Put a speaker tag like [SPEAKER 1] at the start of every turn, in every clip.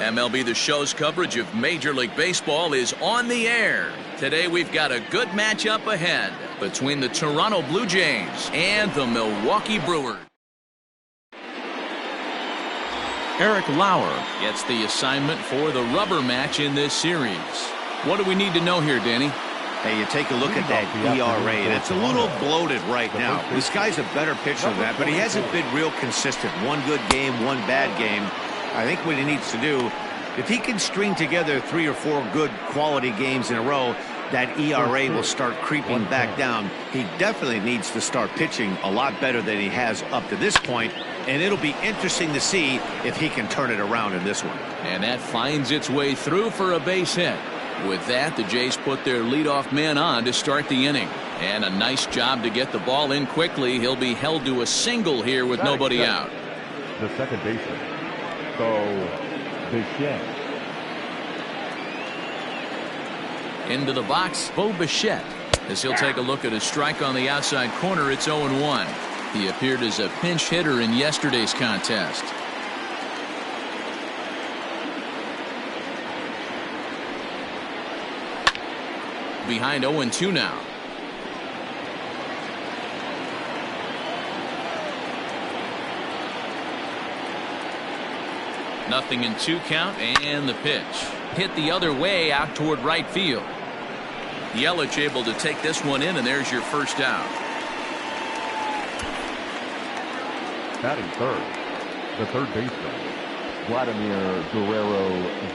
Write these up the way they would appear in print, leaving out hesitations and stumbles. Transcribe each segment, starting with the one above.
[SPEAKER 1] MLB The Show's coverage of Major League Baseball is on the air. Today we've got a good matchup ahead between the Toronto Blue Jays and the Milwaukee Brewers. Eric Lauer gets the assignment for the rubber match in this series. What do we need to know here, Danny?
[SPEAKER 2] Hey, you take a look at that ERA, and it's a little bloated right now. This guy's a better pitcher than that, but he hasn't been real consistent. One good game, one bad game. I think what he needs to do, if he can string together 3 or 4 good quality games in a row, that ERA will start creeping back down. He definitely needs to start pitching a lot better than he has up to this point, and it'll be interesting to see if he can turn it around in this one.
[SPEAKER 1] And that finds its way through for a base hit. With that, the Jays put their leadoff man on to start the inning. And a nice job to get the ball in quickly. He'll be held to a single here with nobody out.
[SPEAKER 3] The second baseman, Bichette.
[SPEAKER 1] Into the box, Bo Bichette. As he'll take a look at a strike on the outside corner, it's 0-1. He appeared as a pinch hitter in yesterday's contest. Behind 0-2 now. Nothing in 2 count, and the pitch hit the other way out toward right field. Yelich able to take this one in, and there's your first out.
[SPEAKER 3] Batting third, the third baseman, Vladimir Guerrero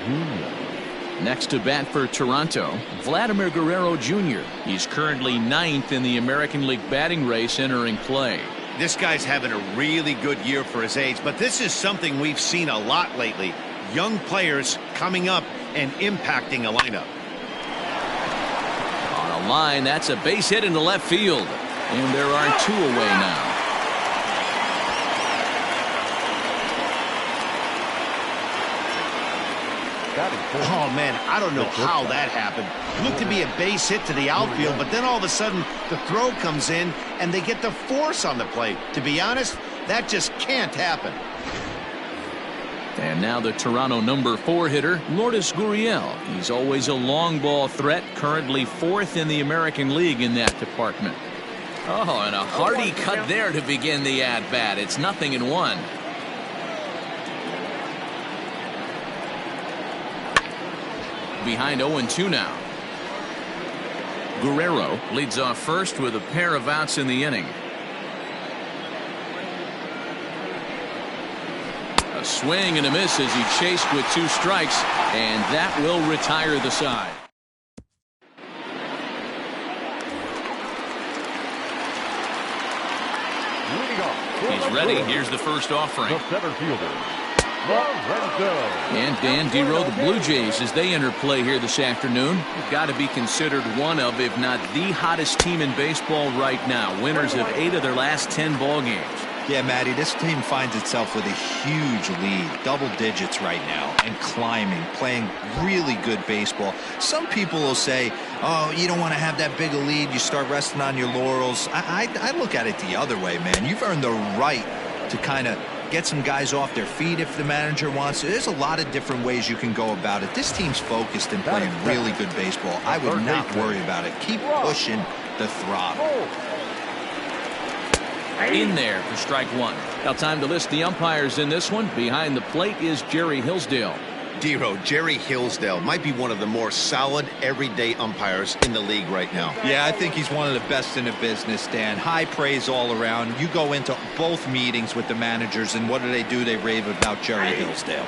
[SPEAKER 3] Jr.
[SPEAKER 1] Next to bat for Toronto, Vladimir Guerrero Jr. He's currently 9th in the American League batting race entering play.
[SPEAKER 2] This guy's having a really good year for his age, but this is something we've seen a lot lately. Young players coming up and impacting a lineup.
[SPEAKER 1] On a line, that's a base hit into left field. And there are 2 away now.
[SPEAKER 2] Oh, man, I don't know how that happened. Looked to be a base hit to the outfield, but then all of a sudden the throw comes in and they get the force on the plate. To be honest, that just can't happen.
[SPEAKER 1] And now the Toronto number 4 hitter, Lourdes Gurriel. He's always a long ball threat, currently 4th in the American League in that department. Oh, and a hearty cut there to begin the at-bat. It's 0-1. Behind 0-2 now. Guerrero leads off first with a pair of outs in the inning. A swing and a miss as he chased with 2 strikes, and that will retire the side. He's ready. Here's the first offering.
[SPEAKER 3] The center fielder,
[SPEAKER 1] And Dan Dero, the Blue Jays, as they enter play here this afternoon, have got to be considered one of, if not the hottest team in baseball right now. Winners of 8 of their last 10 ball games.
[SPEAKER 4] Yeah, Matty, this team finds itself with a huge lead, double digits right now, and climbing, playing really good baseball. Some people will say, oh, you don't want to have that big a lead, you start resting on your laurels. I look at it the other way, man. You've earned the right to kind of get some guys off their feet if the manager wants to. There's a lot of different ways you can go about it. This team's focused and playing really good baseball. I would not worry about it. Keep pushing the throttle.
[SPEAKER 1] In there for strike 1. Now time to list the umpires in this one. Behind the plate is Jerry Hillsdale.
[SPEAKER 2] Dero, Jerry Hillsdale might be one of the more solid everyday umpires in the league right now.
[SPEAKER 4] Yeah, I think he's one of the best in the business, Dan. High praise all around. You go into both meetings with the managers, and what do? They rave about Jerry Hillsdale.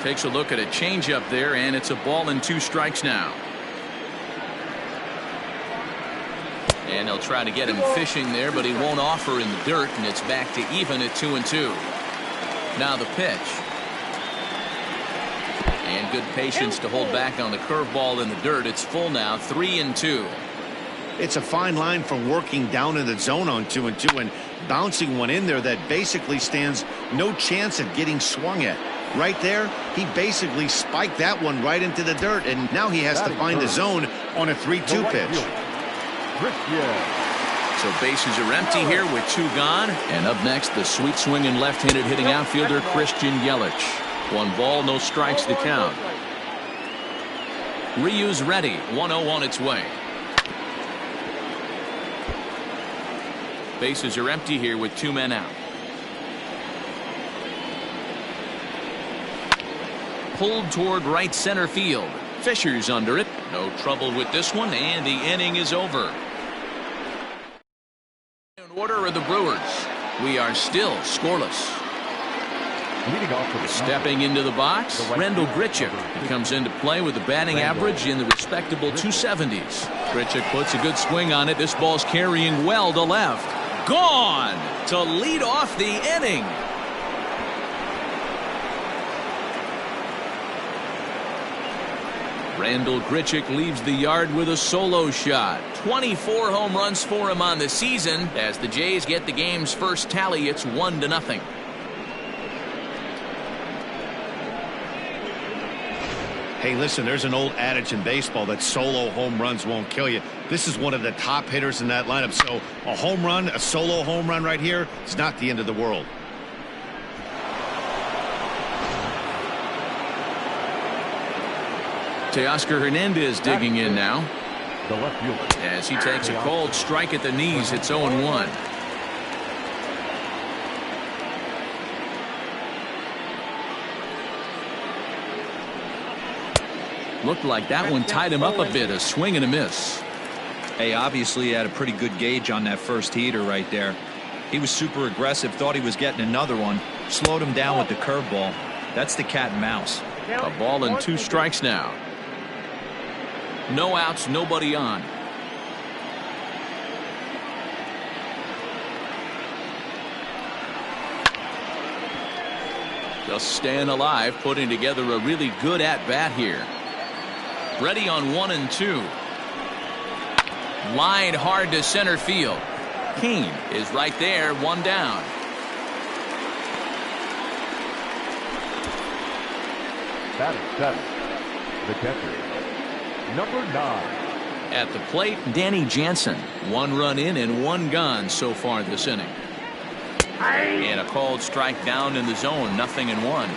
[SPEAKER 1] Takes a look at a changeup there, and it's a ball and 2 strikes now. And they'll try to get him fishing there, but he won't offer in the dirt, and it's back to even at 2-2. Now the pitch. And good patience to hold back on the curveball in the dirt. It's full now, 3-2.
[SPEAKER 2] It's a fine line from working down in the zone on 2-2 and bouncing one in there that basically stands no chance of getting swung at. Right there, he basically spiked that one right into the dirt, and now he has to find the zone on a 3-2 pitch.
[SPEAKER 1] So bases are empty here with 2 gone. And up next, the sweet swinging left-handed hitting outfielder Christian Yelich. One ball, no strikes to count. Ryu's ready. 1-0 on its way. Bases are empty here with 2 men out. Pulled toward right center field. Fisher's under it. No trouble with this one, and the inning is over. In order are the Brewers. We are still scoreless. Stepping into the box, Randall Grichuk. He comes into play with a batting average in the respectable 270s. Grichuk puts a good swing on it. This ball's carrying well to left. Gone to lead off the inning. Randall Grichuk leaves the yard with a solo shot. 24 home runs for him on the season. As the Jays get the game's first tally, it's 1-0.
[SPEAKER 2] Hey, listen, there's an old adage in baseball that solo home runs won't kill you. This is one of the top hitters in that lineup. So a home run, a solo home run right here, it's not the end of the world.
[SPEAKER 1] Teoscar Hernandez digging in now.
[SPEAKER 3] The left fielder.
[SPEAKER 1] As he takes a cold strike at the knees, it's 0-1. Looked like that one tied him up a bit. A swing and a miss.
[SPEAKER 4] Hey, obviously he had a pretty good gauge on that first heater right there. He was super aggressive, thought he was getting another one, slowed him down with the curveball. That's the cat and mouse.
[SPEAKER 1] A ball and 2 strikes now. No outs, nobody on. Just staying alive, putting together a really good at-bat here. Ready on 1 and 2. Line hard to center field. Kane is right there, 1 down.
[SPEAKER 3] Batting 7. The catcher, number 9.
[SPEAKER 1] At the plate, Danny Jansen. 1 run in and 1 gone so far this inning. And a called strike down in the zone, 0-1.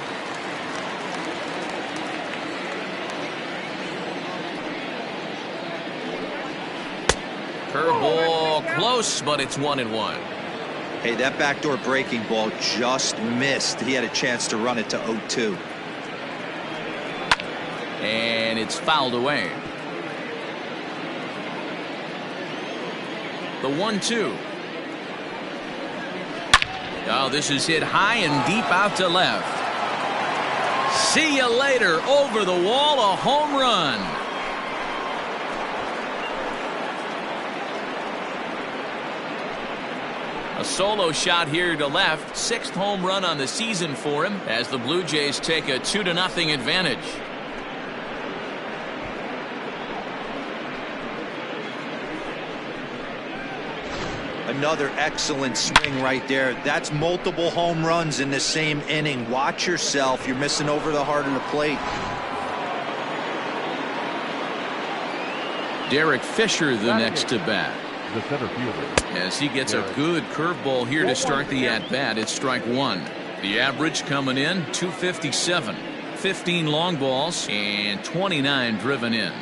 [SPEAKER 1] Curveball close, but it's 1-1.
[SPEAKER 4] Hey, that backdoor breaking ball just missed. He had a chance to run it to 0-2.
[SPEAKER 1] And it's fouled away. The 1-2. Oh, this is hit high and deep out to left. See you later. Over the wall, a home run. A solo shot here to left. 6th home run on the season for him as the Blue Jays take a 2-0 advantage.
[SPEAKER 4] Another excellent swing right there. That's multiple home runs in the same inning. Watch yourself. You're missing over the heart of the plate.
[SPEAKER 1] Derek Fisher the next to bat.
[SPEAKER 3] The center fielder.
[SPEAKER 1] As he gets a good curveball here to start the at-bat, it's strike 1. The average coming in, 257. 15 long balls and 29 driven in.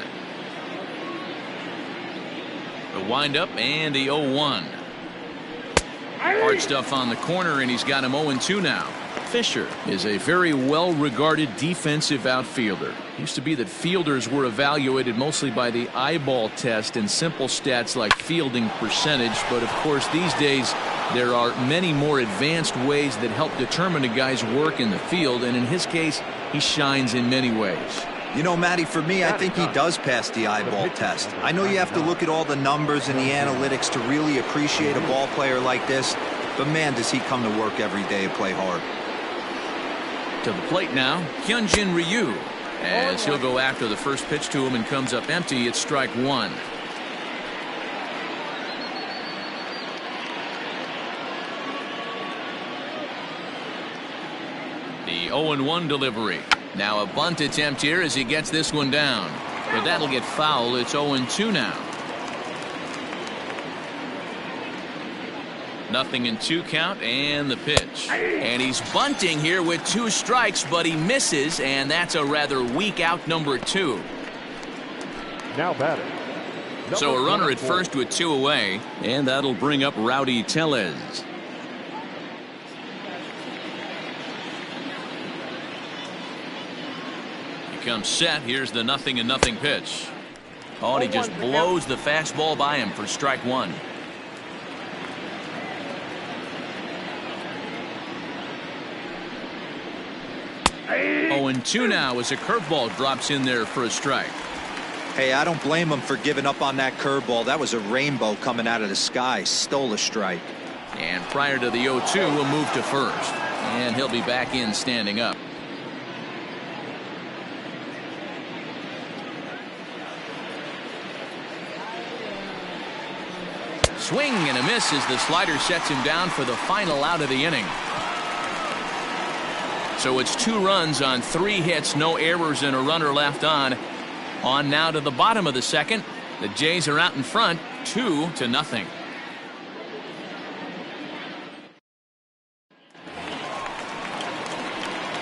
[SPEAKER 1] The windup and the 0-1. Hard stuff on the corner, and he's got him 0-2 now. Fisher is a very well-regarded defensive outfielder. Used to be that fielders were evaluated mostly by the eyeball test and simple stats like fielding percentage, but of course these days there are many more advanced ways that help determine a guy's work in the field, and in his case he shines in many ways.
[SPEAKER 4] You know, Matty, for me, I think he does pass the eyeball test. I know you have to look at all the numbers and the analytics to really appreciate a ball player like this, but man, does he come to work every day and play hard.
[SPEAKER 1] To the plate now, Hyunjin Ryu. As he'll go after the first pitch to him and comes up empty, it's strike 1. The 0-1 delivery. Now a bunt attempt here as he gets this one down. But that'll get foul. It's 0-2 now. 0-2 count and the pitch. And he's bunting here with 2 strikes, but he misses, and that's a rather weak out number 2.
[SPEAKER 3] Now batting.
[SPEAKER 1] So a runner at first with 2 away, and that'll bring up Rowdy Tellez. He comes set. Here's the 0-0 pitch. Oh, and he just blows the fastball by him for strike 1. 0-2 now as a curveball drops in there for a strike.
[SPEAKER 4] Hey, I don't blame him for giving up on that curveball. That was a rainbow coming out of the sky. Stole a strike.
[SPEAKER 1] And prior to the 0-2, we'll move to first. And he'll be back in standing up. Swing and a miss as the slider sets him down for the final out of the inning. So it's 2 runs on 3 hits, no errors, and a runner left on. On now to the bottom of the second. The Jays are out in front, 2-0.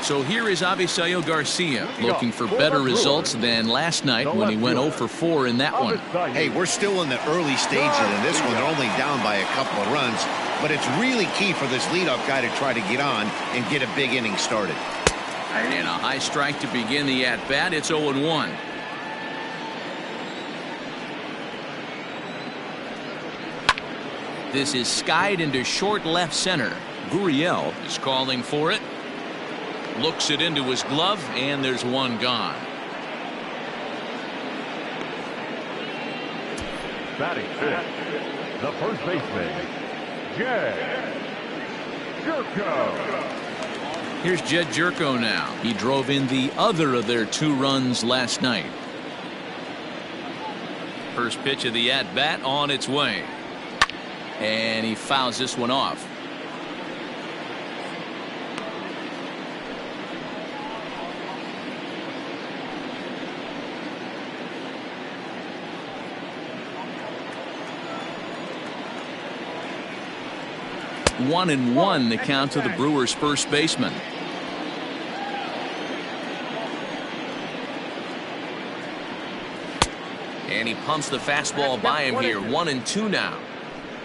[SPEAKER 1] So here is Avisail Garcia looking for better results than last night when he went 0 for 4 in that one.
[SPEAKER 2] Hey, we're still in the early stages of this one. They're only down by a couple of runs, but it's really key for this leadoff guy to try to get on and get a big inning started.
[SPEAKER 1] And a high strike to begin the at-bat. It's 0-1. This is skied into short left center. Gurriel is calling for it. Looks it into his glove, and there's 1 gone.
[SPEAKER 3] Batting 5th, the first baseman, JaysBrewCrewJune25.
[SPEAKER 1] Here's Jed Jerko now. He drove in the other of their 2 runs last night. First pitch of the at-bat on its way. And he fouls this one off. One and 1 the count to the Brewers' first baseman. And he pumps the fastball by him here. 1-2 now.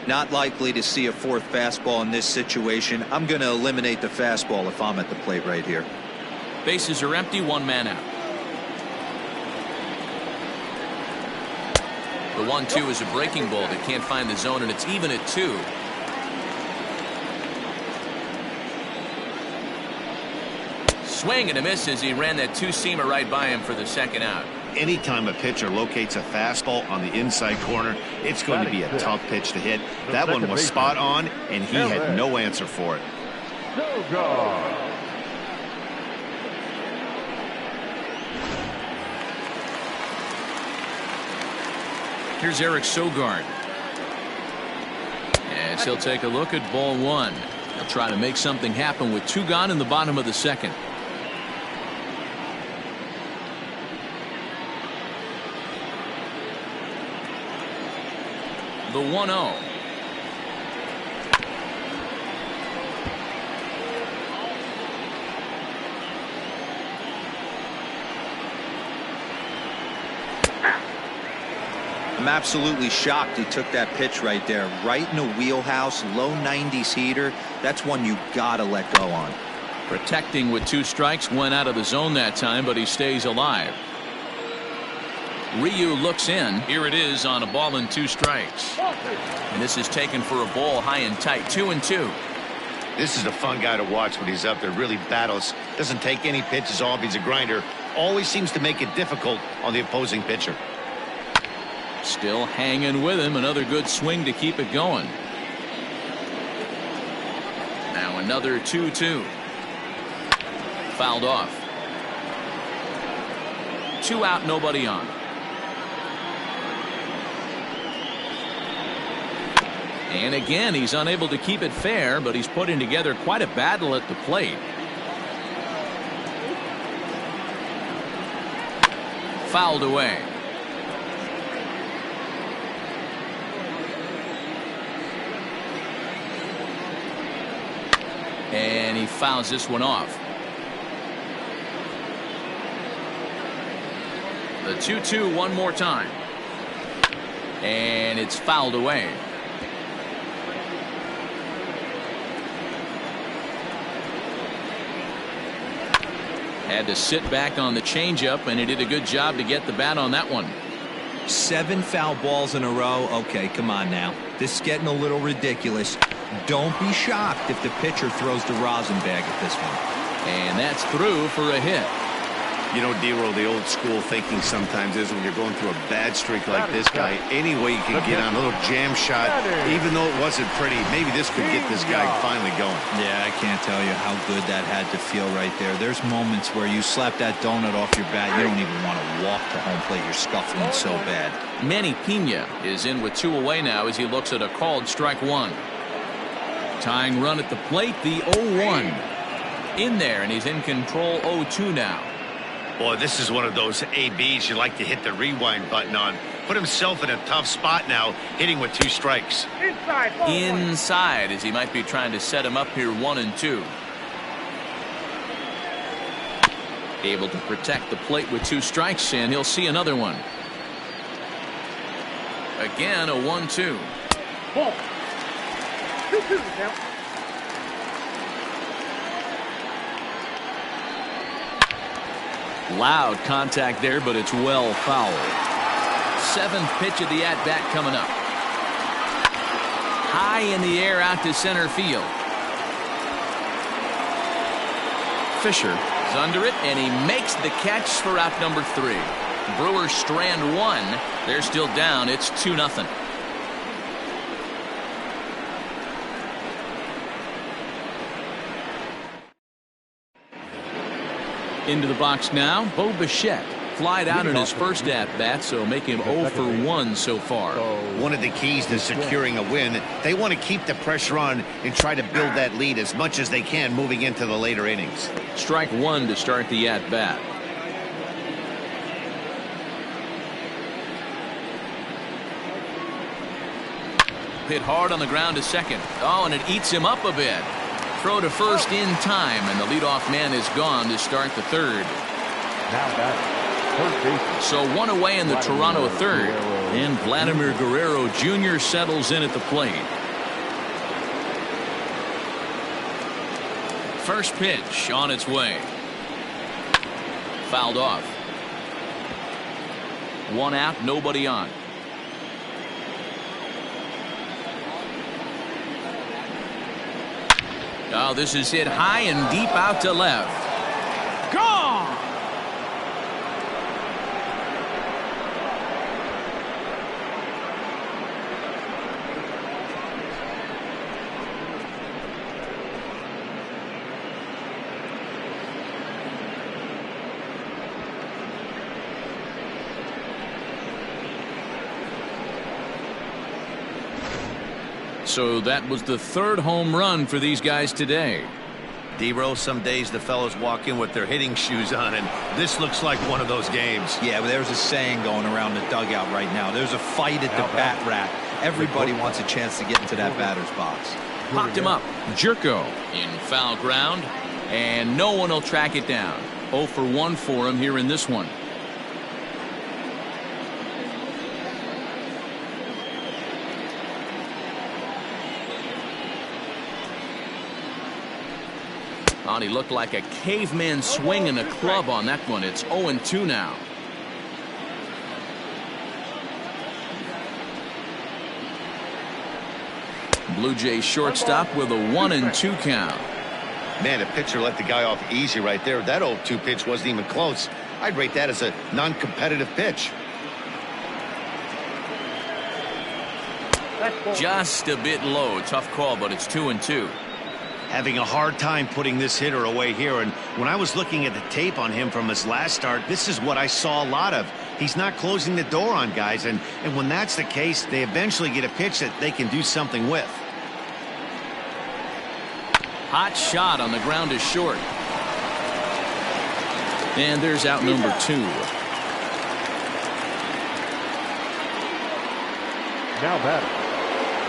[SPEAKER 4] Not likely to see a 4th fastball in this situation. I'm going to eliminate the fastball if I'm at the plate right here.
[SPEAKER 1] Bases are empty, 1 man out. The 1-2 is a breaking ball that can't find the zone, and it's even at 2. Swing and a miss as he ran that 2-seamer right by him for the second out.
[SPEAKER 2] Anytime a pitcher locates a fastball on the inside corner, it's going to be a tough pitch to hit. That one was spot on, and he had no answer for it.
[SPEAKER 1] Here's Eric Sogard. As he'll take a look at ball 1. He'll try to make something happen with 2 gone in the bottom of the second. The 1-0.
[SPEAKER 4] I'm absolutely shocked he took that pitch right there. Right in the wheelhouse, low 90s heater. That's one you gotta let go on.
[SPEAKER 1] Protecting with 2 strikes, went out of the zone that time, but he stays alive. Ryu looks in. Here it is on a ball and 2 strikes. And this is taken for a ball high and tight. 2-2.
[SPEAKER 2] This is a fun guy to watch when he's up there. Really battles. Doesn't take any pitches off. He's a grinder. Always seems to make it difficult on the opposing pitcher.
[SPEAKER 1] Still hanging with him. Another good swing to keep it going. Now another 2-2. Fouled off. 2 out, nobody on. And again, he's unable to keep it fair, but he's putting together quite a battle at the plate. Fouled away. And he fouls this one off. The 2-2 one more time. And it's fouled away. Had to sit back on the changeup, and he did a good job to get the bat on that one.
[SPEAKER 4] 7 foul balls in a row. Okay, come on now. This is getting a little ridiculous. Don't be shocked if the pitcher throws the rosin bag at this one.
[SPEAKER 1] And that's through for a hit.
[SPEAKER 2] You know, D-Roll, the old school thinking sometimes is when you're going through a bad streak like this guy, any way you can get on a little jam shot, even though it wasn't pretty, maybe this could get this guy finally going.
[SPEAKER 4] Yeah, I can't tell you how good that had to feel right there. There's moments where you slap that donut off your bat, you don't even want to walk to home plate. You're scuffling so bad.
[SPEAKER 1] Manny Pena is in with 2 away now as he looks at a called strike 1. Tying run at the plate, the 0-1. In there, and he's in control 0-2 now.
[SPEAKER 2] Boy, this is one of those ABs you like to hit the rewind button on. Put himself in a tough spot now, hitting with 2 strikes.
[SPEAKER 1] Inside, as he might be trying to set him up here 1-2. Able to protect the plate with 2 strikes, and he'll see another one. Again, a 1-2.
[SPEAKER 5] Ball. 2-2 now.
[SPEAKER 1] Loud contact there, but it's well fouled. 7th pitch of the at-bat coming up. High in the air out to center field. Fisher is under it, and he makes the catch for out number 3. Brewers strand 1. They're still down. It's 2-0. Into the box now, Bo Bichette. Flied out in his first at-bat, so make him 0 for 1 so far.
[SPEAKER 2] One of the keys to securing a win, they want to keep the pressure on and try to build that lead as much as they can moving into the later innings.
[SPEAKER 1] Strike 1 to start the at-bat. Hit hard on the ground to second. Oh, and it eats him up a bit. Throw to first in time, and the leadoff man is gone to start the 3rd.
[SPEAKER 3] Now back.
[SPEAKER 1] So 1 away in the Toronto 3rd, and Vladimir Guerrero Jr. settles in at the plate. First pitch on its way. Fouled off. 1 out, nobody on. Oh, this is hit high and deep out to left. Gone! So that was the 3rd home run for these guys today.
[SPEAKER 2] D-Rose, some days the fellows walk in with their hitting shoes on, and this looks like one of those games.
[SPEAKER 4] Yeah, but there's a saying going around the dugout right now. There's a fight at the bat rack. Everybody wants a chance to get into that batter's box.
[SPEAKER 1] Popped him up. Jerko in foul ground, and no one will track it down. 0 for 1 for him here in this one. Oh, he looked like a caveman swinging a club on that one. It's 0-2 now. Blue Jays shortstop with a 1-2 count.
[SPEAKER 2] Man, the pitcher let the guy off easy right there. That 0-2 pitch wasn't even close. I'd rate that as a non-competitive pitch.
[SPEAKER 1] Just a bit low. Tough call, but it's 2-2.
[SPEAKER 2] Having a hard time putting this hitter away here, and when I was looking at the tape on him from his last start, this is what I saw a lot of. He's not closing the door on guys, and when that's the case, they eventually get a pitch that they can do something with.
[SPEAKER 1] Hot shot on the ground is short. And there's out number 2.
[SPEAKER 3] Now batter.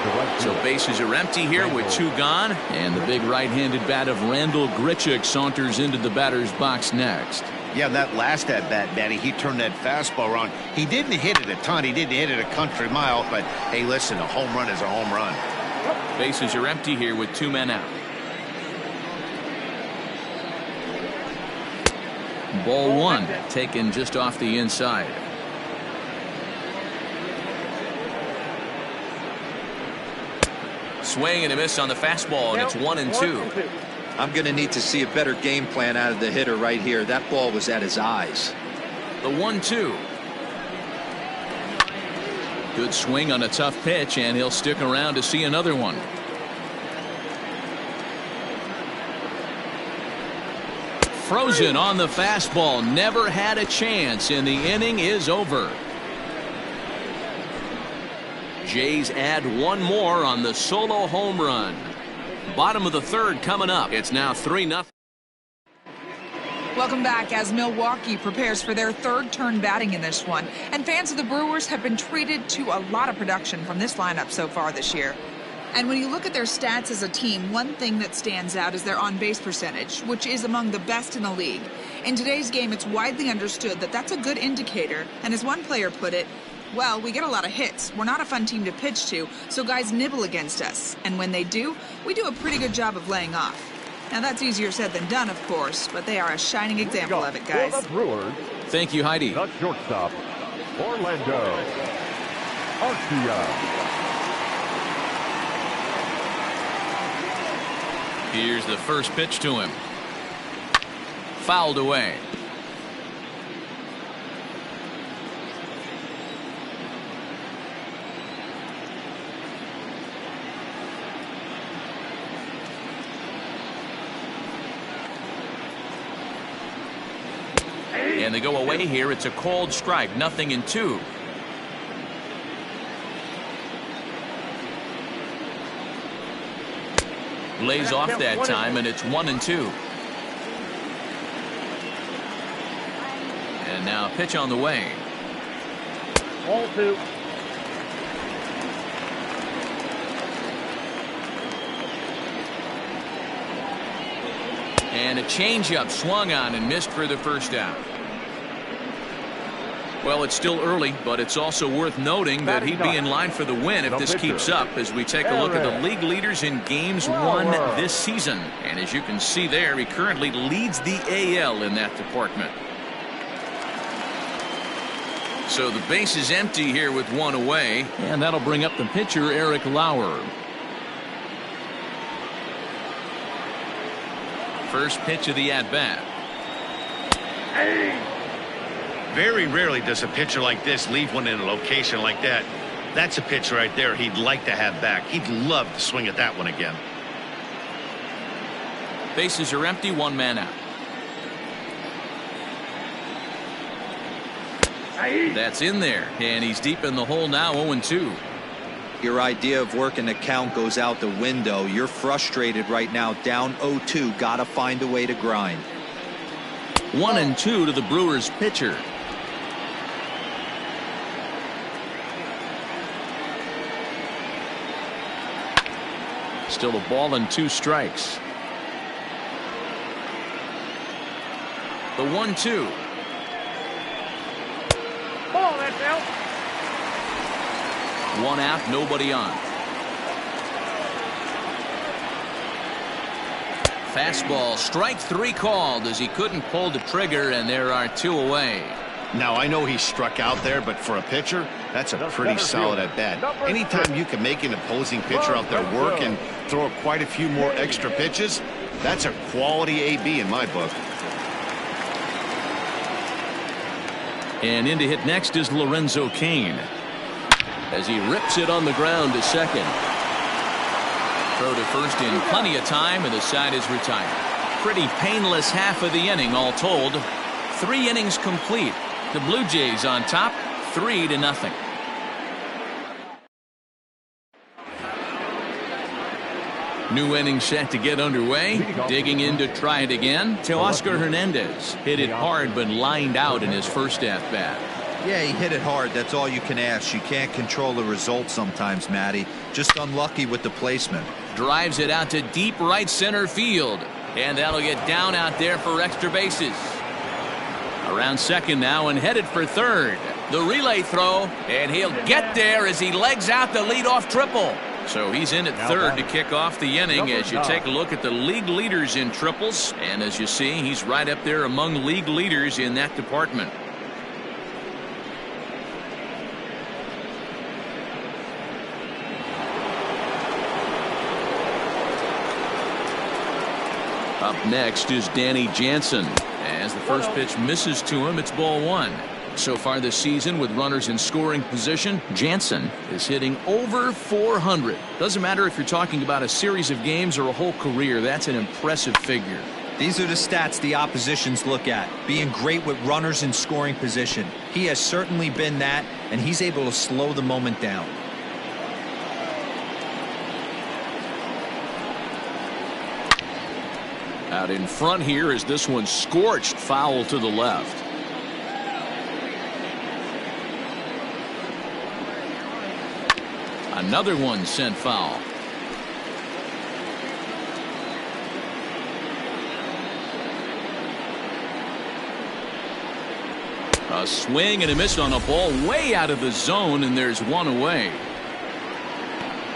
[SPEAKER 3] The right
[SPEAKER 1] So
[SPEAKER 3] field.
[SPEAKER 1] bases are empty here with 2 gone, and the big right-handed bat of Randall Grichuk saunters into the batter's box next.
[SPEAKER 2] Yeah, that last at-bat, Matty, he turned that fastball around. He didn't hit it a ton. He didn't hit it a country mile, but, hey, listen, a home run is a home run.
[SPEAKER 1] Bases are empty here with 2 men out. Ball 1, taken just off the inside. Swing and a miss on the fastball, and it's 1-2.
[SPEAKER 4] I'm going to need to see a better game plan out of the hitter right here. That ball was at his eyes.
[SPEAKER 1] The 1-2. Good swing on a tough pitch, and he'll stick around to see another one. Frozen on the fastball. Never had a chance, and the inning is over. Jays add 1 more on the solo home run. Bottom of the 3rd coming up. It's now 3-0.
[SPEAKER 6] Welcome back as Milwaukee prepares for their 3rd turn batting in this one. And fans of the Brewers have been treated to a lot of production from this lineup so far this year. And when you look at their stats as a team, one thing that stands out is their on-base percentage, which is among the best in the league. In today's game, it's widely understood that that's a good indicator. And as one player put it, well, we get a lot of hits. We're not a fun team to pitch to, so guys nibble against us. And when they do, we do a pretty good job of laying off. Now, that's easier said than done, of course, but they are a shining example of it, guys.
[SPEAKER 3] For the Brewers,
[SPEAKER 1] Thank you, Heidi.
[SPEAKER 3] the shortstop, Orlando Arcia.
[SPEAKER 1] Here's the first pitch to him. Fouled away. And they go away here. It's a called strike. 0-2. Lays off that time, and it's 1-2. And now a pitch on the way.
[SPEAKER 5] Ball 2.
[SPEAKER 1] And a changeup swung on and missed for the first out. Well, it's still early, but it's also worth noting that he'd be in line for the win if this keeps up as we take a look at the league leaders in games won this season. And as you can see there, he currently leads the AL in that department. So the base is empty here with 1 away, and that'll bring up the pitcher, Eric Lauer. First pitch of the at-bat.
[SPEAKER 2] Very rarely does a pitcher like this leave one in a location like that. That's a pitch right there he'd like to have back. He'd love to swing at that one again.
[SPEAKER 1] Bases are empty, 1 man out. That's in there, and he's deep in the hole now, 0-2.
[SPEAKER 4] Your idea of working the count goes out the window. You're frustrated right now, down 0-2. Gotta find a way to grind.
[SPEAKER 1] 1-2 to the Brewers pitcher. Still a ball and 2 strikes. The 1-2.
[SPEAKER 5] Ball, that's out.
[SPEAKER 1] 1 out, nobody on. Fastball, strike 3 called as he couldn't pull the trigger, and there are 2 away.
[SPEAKER 2] Now, I know he struck out there, but for a pitcher, that's a pretty solid at bat. Anytime you can make an opposing pitcher out there work and throw quite a few more extra pitches, that's a quality AB in my book.
[SPEAKER 1] And in to hit next is Lorenzo Cain as he rips it on the ground to second. Throw to first in plenty of time, and the side is retired. Pretty painless half of the inning all told. 3 innings complete. The Blue Jays on top, 3-0. New inning set to get underway. Digging in to try it again. Teoscar Hernandez hit it hard but lined out in his first at bat.
[SPEAKER 4] Yeah, he hit it hard. That's all you can ask. You can't control the result sometimes, Matty. Just unlucky with the placement.
[SPEAKER 1] Drives it out to deep right center field. And that'll get down out there for extra bases. Around second now and headed for third. The relay throw, and he'll get there as he legs out the leadoff triple. So he's in at third to kick off the inning as you take a look at the league leaders in triples. And as you see, he's right up there among league leaders in that department. Up next is Danny Jansen. As the first pitch misses to him, it's ball one. So far this season with runners in scoring position, Jansen is hitting over 400. Doesn't matter if you're talking about a series of games or a whole career, that's an impressive figure.
[SPEAKER 4] These are the stats the oppositions look at. Being great with runners in scoring position. He has certainly been that, and he's able to slow the moment down.
[SPEAKER 1] Out in front here is this one scorched foul to the left. Another one sent foul. A swing and a miss on a ball way out of the zone, and there's one away.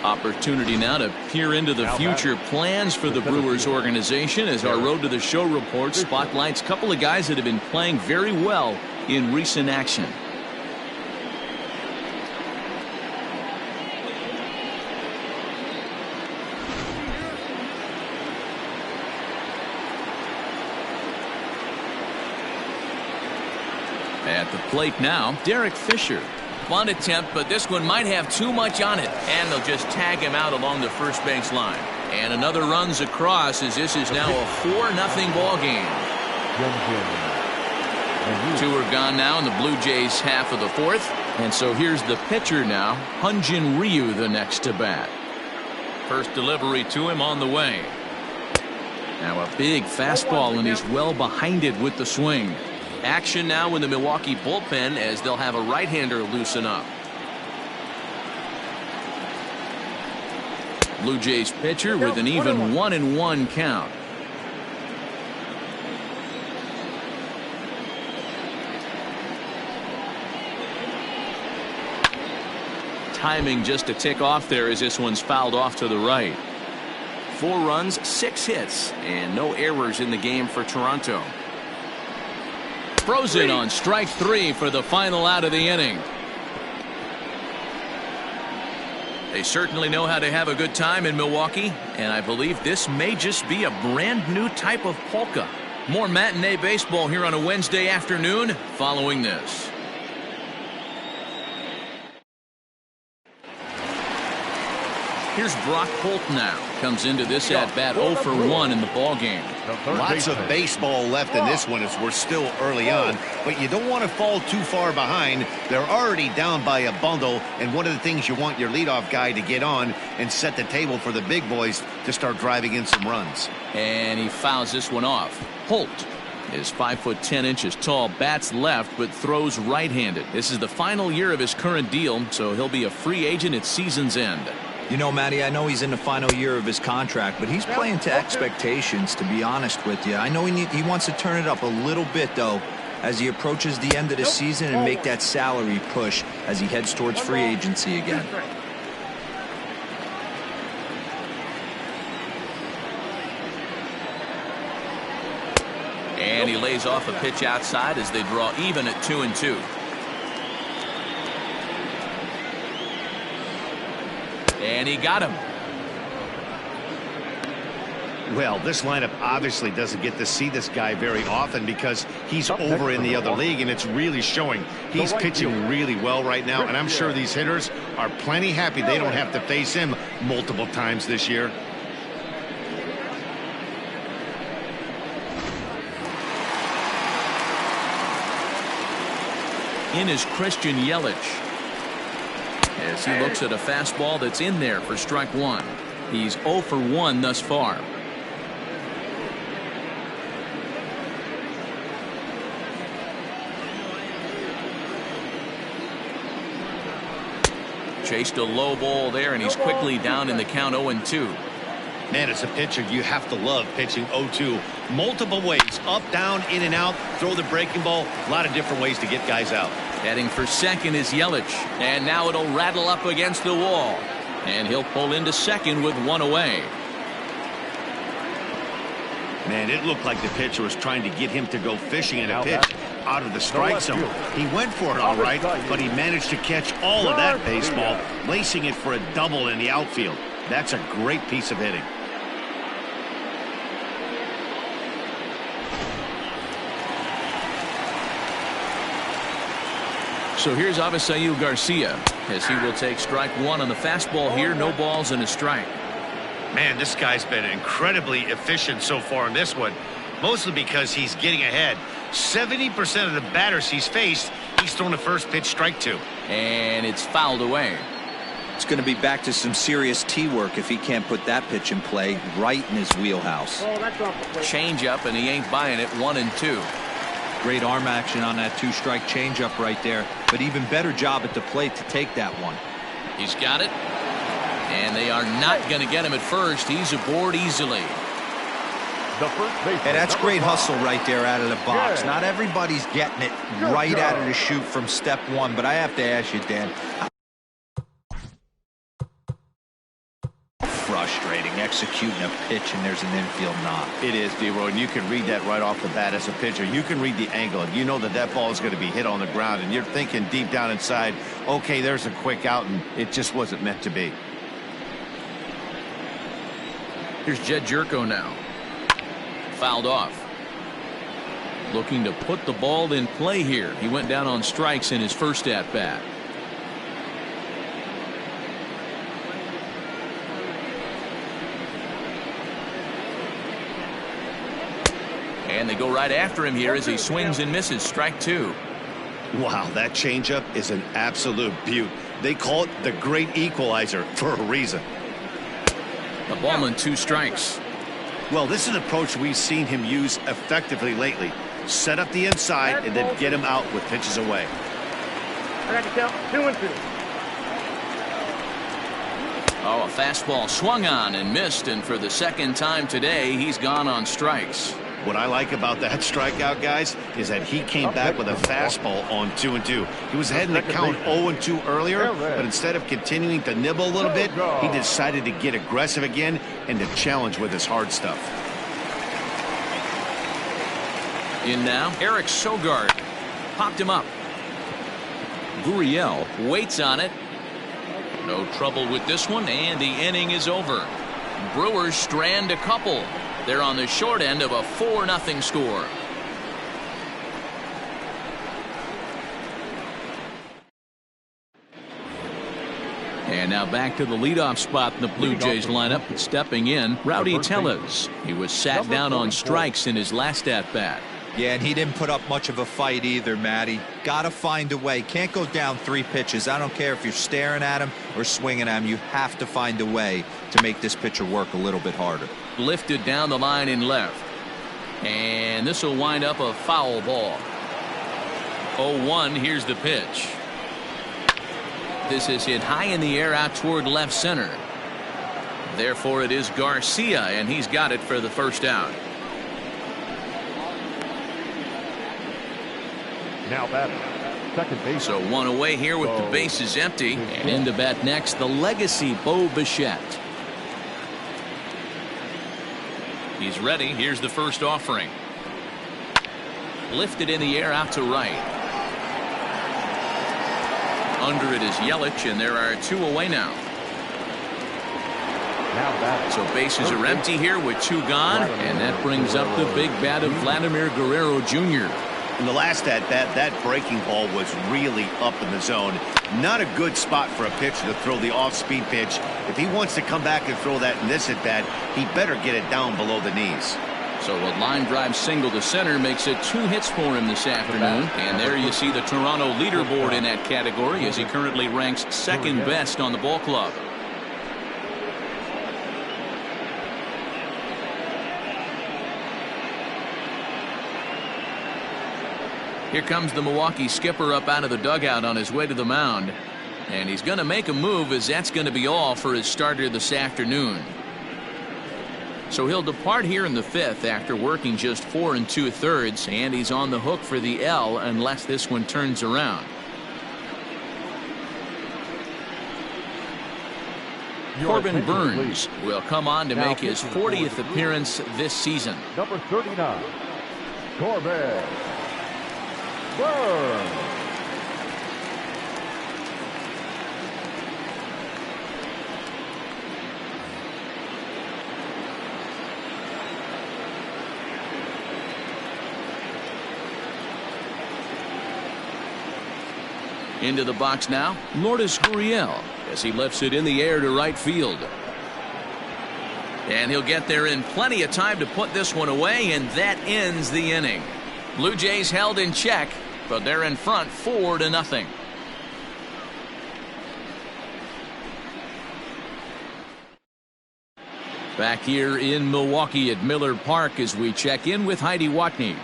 [SPEAKER 1] Opportunity now to peer into the future plans for the Brewers organization as our Road to the Show report spotlights a couple of guys that have been playing very well in recent action. At the plate now, Derek Fisher. Bunt attempt, but this one might have too much on it, and they'll just tag him out along the first base line. And another runs across as this is now a 4-0 ball game. Two are gone now in the Blue Jays half of the fourth, and so here's the pitcher now, Hyun-Jin Ryu, the next to bat. First delivery to him on the way. Now a big fastball, and he's well behind it with the swing. Action now in the Milwaukee bullpen as they'll have a right-hander loosen up. Blue Jays pitcher with an even 1-1 count. Timing just a tick off there as this one's fouled off to the right. 4 runs, 6 hits, and no errors in the game for Toronto. Throws it on strike 3 for the final out of the inning. They certainly know how to have a good time in Milwaukee, and I believe this may just be a brand new type of polka. More matinee baseball here on a Wednesday afternoon following this. Here's Brock Holt now. Comes into this at-bat 0 for 1 in the ballgame.
[SPEAKER 2] Lots of baseball left in this one as we're still early on, but you don't want to fall too far behind. They're already down by a bundle, and one of the things you want your leadoff guy to get on and set the table for the big boys to start driving in some runs.
[SPEAKER 1] And he fouls this one off. Holt is 5'10" tall, bats left, but throws right-handed. This is the final year of his current deal, so he'll be a free agent at season's end.
[SPEAKER 4] You know, Matty, I know he's in the final year of his contract, but he's playing to expectations, to be honest with you. I know he wants to turn it up a little bit, though, as he approaches the end of the season and make that salary push as he heads towards free agency again.
[SPEAKER 1] And he lays off a pitch outside as they draw even at 2-2. And he got him.
[SPEAKER 2] Well, this lineup obviously doesn't get to see this guy very often because he's over in the other league, and it's really showing. He's pitching really well right now, and I'm sure these hitters are plenty happy they don't have to face him multiple times this year.
[SPEAKER 1] In is Christian Yelich, as he looks at a fastball that's in there for strike 1. He's 0 for 1 thus far. Chased a low ball there, and he's quickly down in the count 0-2.
[SPEAKER 2] Man, as a pitcher, you have to love pitching 0-2. Multiple ways, up, down, in and out, throw the breaking ball. A lot of different ways to get guys out.
[SPEAKER 1] Heading for second is Yelich, and now it'll rattle up against the wall. And he'll pull into second with one away.
[SPEAKER 2] Man, it looked like the pitcher was trying to get him to go fishing in a pitch out of the strike zone. He went for it all right, but he managed to catch all of that baseball, lacing it for a double in the outfield. That's a great piece of hitting.
[SPEAKER 1] So here's Avisail Garcia as he will take strike one on the fastball here. No balls and a strike.
[SPEAKER 2] Man, this guy's been incredibly efficient so far in this one, mostly because he's getting ahead. 70% of the batters he's faced, he's thrown the first pitch strike to.
[SPEAKER 1] And it's fouled away.
[SPEAKER 4] It's going to be back to some serious tee work if he can't put that pitch in play right in his wheelhouse.
[SPEAKER 1] Change up, and he ain't buying it. 1-2.
[SPEAKER 4] Great arm action on that two-strike changeup right there, but even better job at the plate to take that one.
[SPEAKER 1] He's got it, and they are not going to get him at first. He's aboard easily.
[SPEAKER 4] And that's great hustle right there out of the box. Not everybody's getting it right out of the chute from step one, but I have to ask you, Dan. Frustrating executing a pitch and there's an infield knock.
[SPEAKER 2] It is, D-Roy, and you can read that right off the bat as a pitcher. You can read the angle. You know that that ball is going to be hit on the ground, and you're thinking deep down inside, okay, there's a quick out, and it just wasn't meant to be.
[SPEAKER 1] Here's Jed Jerko now. Fouled off. Looking to put the ball in play here. He went down on strikes in his first at-bat. And they go right after him here as he swings and misses. Strike two.
[SPEAKER 2] Wow, that changeup is an absolute beaut. They call it the great equalizer for a reason.
[SPEAKER 1] The ballman, 2 strikes.
[SPEAKER 2] Well, this is an approach we've seen him use effectively lately. Set up the inside and then get him out with pitches away.
[SPEAKER 5] I got to count 2-2.
[SPEAKER 1] Oh, a fastball swung on and missed, and for the second time today, he's gone on strikes.
[SPEAKER 2] What I like about that strikeout, guys, is that he came back with a fastball on 2-2. He was ahead in the count 0-2 earlier, but instead of continuing to nibble a little bit, he decided to get aggressive again and to challenge with his hard stuff.
[SPEAKER 1] In now, Eric Sogard popped him up. Gurriel waits on it. No trouble with this one, and the inning is over. Brewers strand a couple. They're on the short end of a 4-0 score. And now back to the leadoff spot in the Blue Jays lineup. Stepping in, Rowdy Tellez. He was sat down on strikes in his last at-bat.
[SPEAKER 4] Yeah, and he didn't put up much of a fight either, Matty. Gotta find a way. Can't go down 3 pitches. I don't care if you're staring at him or swinging at him. You have to find a way to make this pitcher work a little bit harder.
[SPEAKER 1] Lifted down the line in left. And this will wind up a foul ball. 0-1, here's the pitch. This is hit high in the air out toward left center. Therefore, it is Garcia, and he's got it for the first out.
[SPEAKER 3] Now batting, second base.
[SPEAKER 1] So one away here with the bases empty. And in to bat next, the legacy Bo Bichette. He's ready. Here's the first offering. Lifted in the air out to right. Under it is Yelich, and there are 2 away now. So bases are empty here with 2 gone, and that brings up the big bat of Vladimir Guerrero Jr.
[SPEAKER 2] In the last at-bat, that breaking ball was really up in the zone. Not a good spot for a pitcher to throw the off-speed pitch. If he wants to come back and throw that in this at-bat, he better get it down below the knees.
[SPEAKER 1] So a line drive single to center makes it 2 hits for him this afternoon. And there you see the Toronto leaderboard in that category as he currently ranks 2nd best on the ball club. Here comes the Milwaukee skipper up out of the dugout on his way to the mound. And he's going to make a move, as that's going to be all for his starter this afternoon. So he'll depart here in the 5th after working just 4 2/3, and he's on the hook for the L unless this one turns around. Corbin Burns will come on to make his 40th appearance this season.
[SPEAKER 3] Number 39, Corbin Burns.
[SPEAKER 1] Into the box now, Lourdes Gurriel, as he lifts it in the air to right field. And he'll get there in plenty of time to put this one away, and that ends the inning. Blue Jays held in check, but they're in front 4-0. Back here in Milwaukee at Miller Park as we check in with Heidi Watney.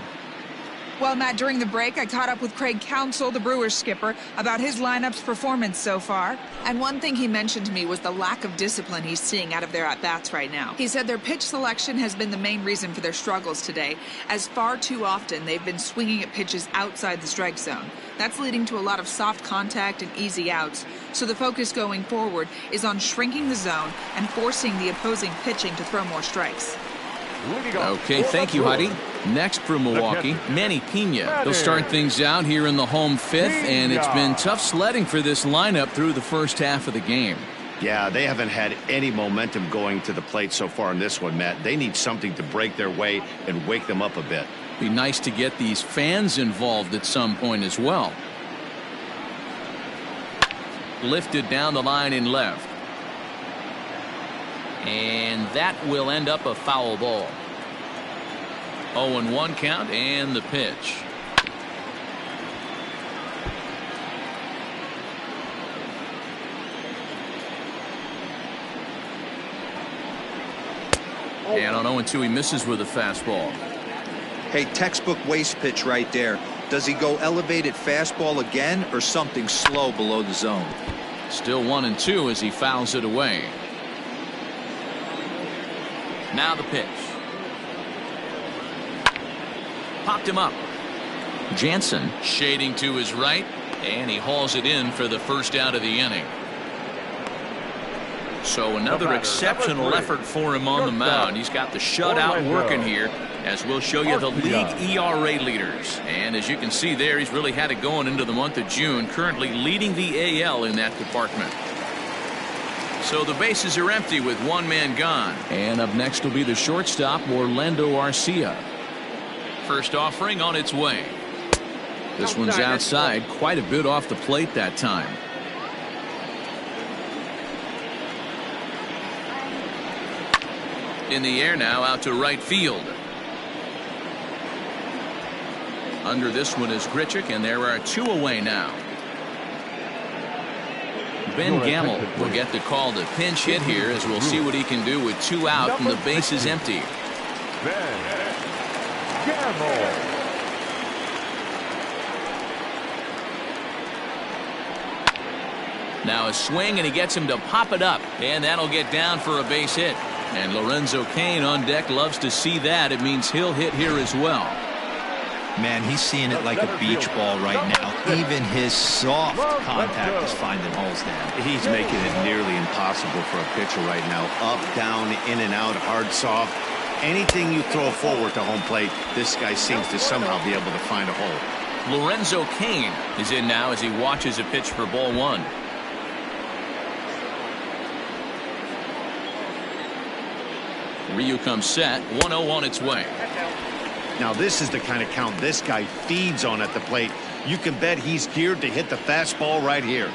[SPEAKER 6] Well, Matt, during the break, I caught up with Craig Counsell, the Brewers skipper, about his lineup's performance so far. And one thing he mentioned to me was the lack of discipline he's seeing out of their at-bats right now. He said their pitch selection has been the main reason for their struggles today, as far too often they've been swinging at pitches outside the strike zone. That's leading to a lot of soft contact and easy outs. So the focus going forward is on shrinking the zone and forcing the opposing pitching to throw more strikes.
[SPEAKER 1] Okay, thank you, Heidi. Next for Milwaukee, Manny Pena. He'll start things out here in the home 5th, and it's been tough sledding for this lineup through the first half of the game.
[SPEAKER 2] Yeah, they haven't had any momentum going to the plate so far in this one, Matt. They need something to break their way and wake them up a bit.
[SPEAKER 1] Be nice to get these fans involved at some point as well. Lifted down the line in left. And that will end up a foul ball. 0-1 count, and the pitch. And on 0-2, he misses with a fastball.
[SPEAKER 4] Hey, textbook waste pitch right there. Does he go elevated fastball again or something slow below the zone?
[SPEAKER 1] Still 1-2 as he fouls it away. Now the pitch. Popped him up. Jansen shading to his right, and he hauls it in for the first out of the inning. So another exceptional effort for him on the mound. He's got the shutout working here, as we'll show you the league ERA leaders. And as you can see there, he's really had it going into the month of June, currently leading the AL in that department. So the bases are empty with one man gone. And up next will be the shortstop, Orlando Arcia. First offering on its way. This one's outside, quite a bit off the plate that time. In the air now, out to right field. Under this one is Grichuk, and there are 2 away now. Ben Gamble will get the call to pinch hit here, as we'll see what he can do with 2 out and the base is empty.
[SPEAKER 3] Ben Gamble.
[SPEAKER 1] Now a swing, and he gets him to pop it up, and that'll get down for a base hit. And Lorenzo Cain on deck loves to see that. It means he'll hit here as well.
[SPEAKER 4] Man, he's seeing it like a beach ball right now. Even his soft contact is finding holes there.
[SPEAKER 2] He's making it nearly impossible for a pitcher right now. Up, down, in and out, hard, soft. Anything you throw forward to home plate, this guy seems to somehow be able to find a hole.
[SPEAKER 1] Lorenzo Cain is in now as he watches a pitch for ball 1. Ryu comes set, 1-0 on its way.
[SPEAKER 2] Now this is the kind of count this guy feeds on at the plate. You can bet he's geared to hit the fastball right here.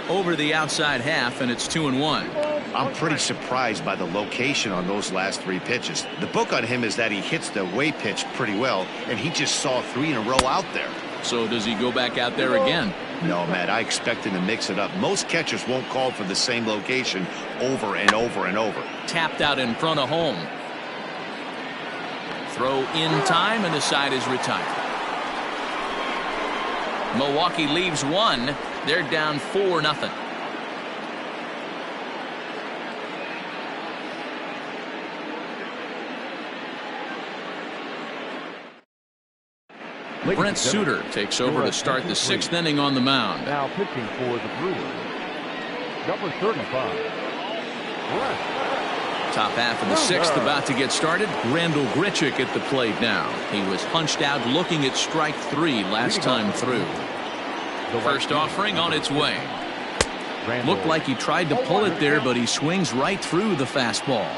[SPEAKER 1] Over the outside half, and it's 2-1.
[SPEAKER 2] I'm pretty surprised by the location on those last 3 pitches. The book on him is that he hits the away pitch pretty well, and he just saw 3 in a row out there.
[SPEAKER 1] So does he go back out there again?
[SPEAKER 2] No, Matt, I expect him to mix it up. Most catchers won't call for the same location over and over and over.
[SPEAKER 1] Tapped out in front of home. Throw in time, and the side is retired. Milwaukee leaves one. They're down 4-0. Brent Suter takes over to start the 6th inning on the mound.
[SPEAKER 3] Now pitching for the Brewers, number 35.
[SPEAKER 1] Top half of the 6th about to get started. Randall Grichuk at the plate now. He was hunched out looking at strike 3 last time through. The first offering on its way. Looked like he tried to pull it there, but he swings right through the fastball.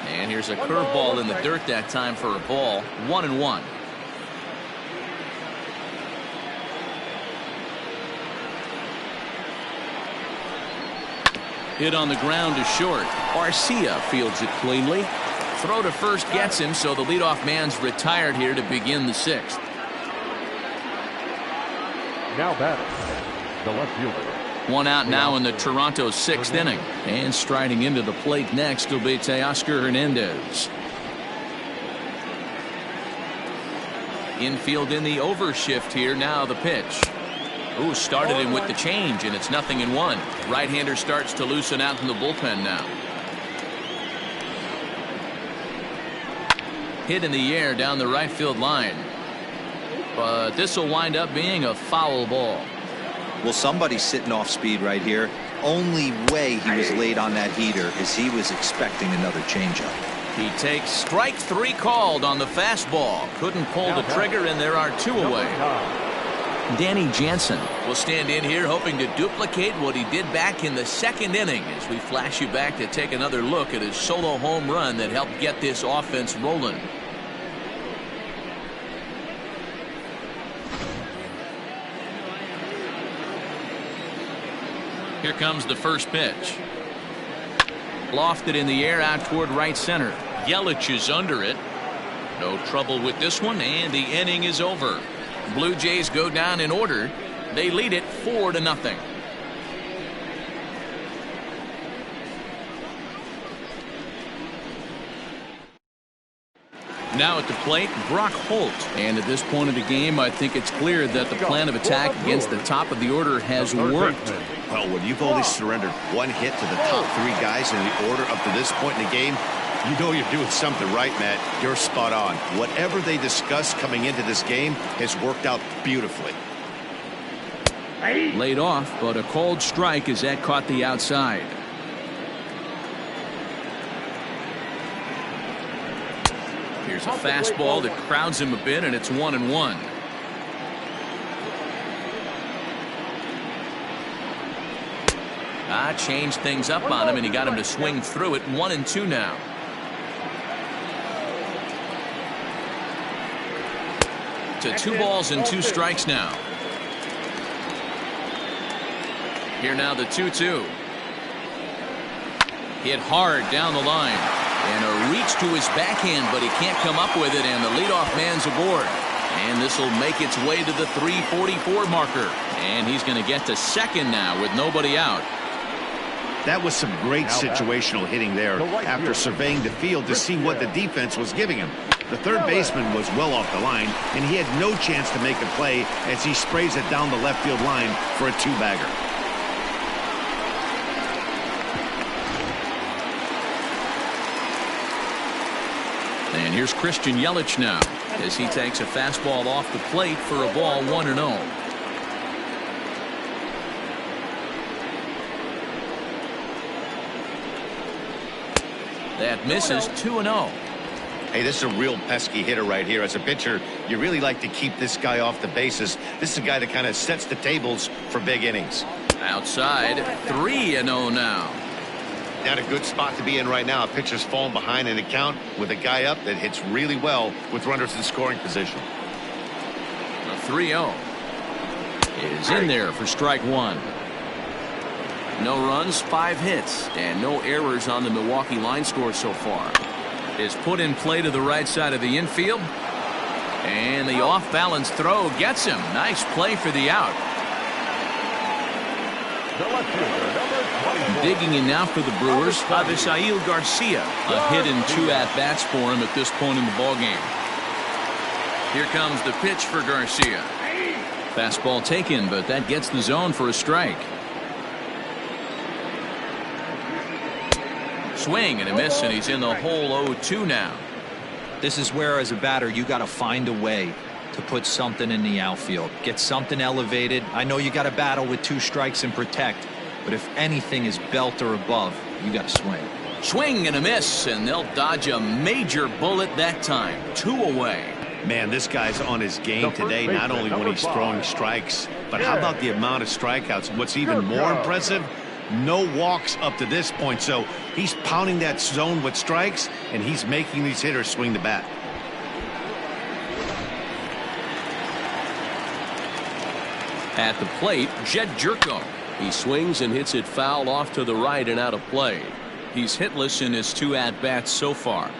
[SPEAKER 1] And here's a curveball in the dirt that time for a ball. 1-1. Hit on the ground to short. Garcia fields it cleanly. Throw to first gets him, so the leadoff man's retired here to begin the 6th.
[SPEAKER 3] Now batting, the left fielder.
[SPEAKER 1] One out now in the Toronto 6th inning. And striding into the plate next will be Teoscar Hernandez. Infield in the overshift here. Now the pitch. Ooh, started him with the change, and it's 0-1. Right-hander starts to loosen out in the bullpen now. Hit in the air down the right field line. But this will wind up being a foul ball.
[SPEAKER 4] Well, somebody's sitting off speed right here. Only way he was late on that heater is he was expecting another changeup.
[SPEAKER 1] He takes strike 3 called on the fastball. Couldn't pull the trigger, and there are 2 away. Danny Jansen will stand in here hoping to duplicate what he did back in the 2nd inning as we flash you back to take another look at his solo home run that helped get this offense rolling. Here comes the first pitch. Lofted in the air out toward right center. Yelich is under it. No trouble with this one, and the inning is over. Blue Jays go down in order. They lead it 4-0. Now at the plate, Brock Holt. And at this point of the game, I think it's clear that the plan of attack against the top of the order has worked.
[SPEAKER 2] Well, when you've only surrendered 1 hit to the top 3 guys in the order up to this point in the game, you know you're doing something right, Matt. You're spot on. Whatever they discussed coming into this game has worked out beautifully.
[SPEAKER 1] Laid off, but a called strike as that caught the outside. Here's a fastball that crowds him a bit, and it's 1-1. Changed things up on him, and he got him to swing through it. 1-2 now. To 2 balls and 2 strikes now. Here now the 2-2. Hit hard down the line. And a reach to his backhand, but he can't come up with it, and the leadoff man's aboard. And this will make its way to the 344 marker. And he's going to get to second now with nobody out.
[SPEAKER 2] That was some great situational hitting there after surveying the field to see what the defense was giving him. The third baseman was well off the line, and he had no chance to make a play as he sprays it down the left field line for a 2-bagger.
[SPEAKER 1] And here's Christian Yelich now as he takes a fastball off the plate for a ball. 1-0. That misses. 2-0.
[SPEAKER 2] Hey, this is a real pesky hitter right here. As a pitcher, you really like to keep this guy off the bases. This is a guy that kind of sets the tables for big innings.
[SPEAKER 1] Outside. 3-0 now.
[SPEAKER 2] Not a good spot to be in right now. A pitcher's falling behind in the count with a guy up that hits really well with runners in scoring position.
[SPEAKER 1] A 3-0 is in there for strike 1. No runs, 5 hits, and no errors on the Milwaukee line score so far. Is put in play to the right side of the infield. And the off-balance throw gets him. Nice play for the out.
[SPEAKER 3] The left fielder, number 24.
[SPEAKER 1] Digging in now for the Brewers, Avisail Garcia. A hit and 2 at-bats for him at this point in the ballgame. Here comes the pitch for Garcia. Fastball taken, but that gets the zone for a strike. Swing and a miss, and he's in the hole 0-2 now.
[SPEAKER 4] This is where, as a batter, you got to find a way to put something in the outfield. Get something elevated. I know you got to battle with 2 strikes and protect, but if anything is belt or above, you got to swing.
[SPEAKER 1] Swing and a miss, and they'll dodge a major bullet that time. 2 away.
[SPEAKER 2] Man, this guy's on his game today, not only when he's throwing strikes, but how about the amount of strikeouts? What's even more impressive, no walks up to this point. So he's pounding that zone with strikes, and he's making these hitters swing the bat.
[SPEAKER 1] At the plate, Jed Jerko. He swings and hits it foul off to the right and out of play. He's hitless in his 2 at-bats so far.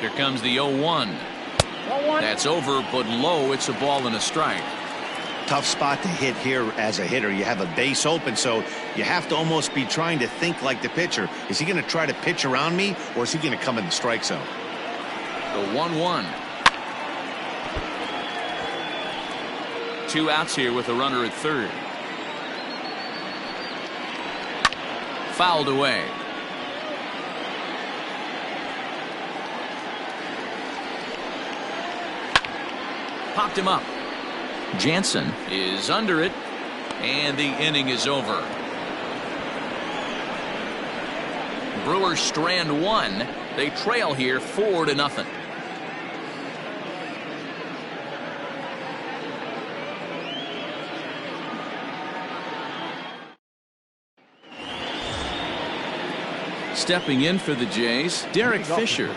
[SPEAKER 1] Here comes the 0-1. That's over, but low. It's a ball and a strike.
[SPEAKER 2] Tough spot to hit here as a hitter. You have a base open, so you have to almost be trying to think like the pitcher. Is he going to try to pitch around me, or is he going to come in the strike zone?
[SPEAKER 1] The 1-1. 2 outs here with a runner at third. Fouled away. Popped him up. Jansen is under it, and the inning is over. Brewers strand 1. They trail here 4-0. Stepping in for the Jays, Derek Fisher.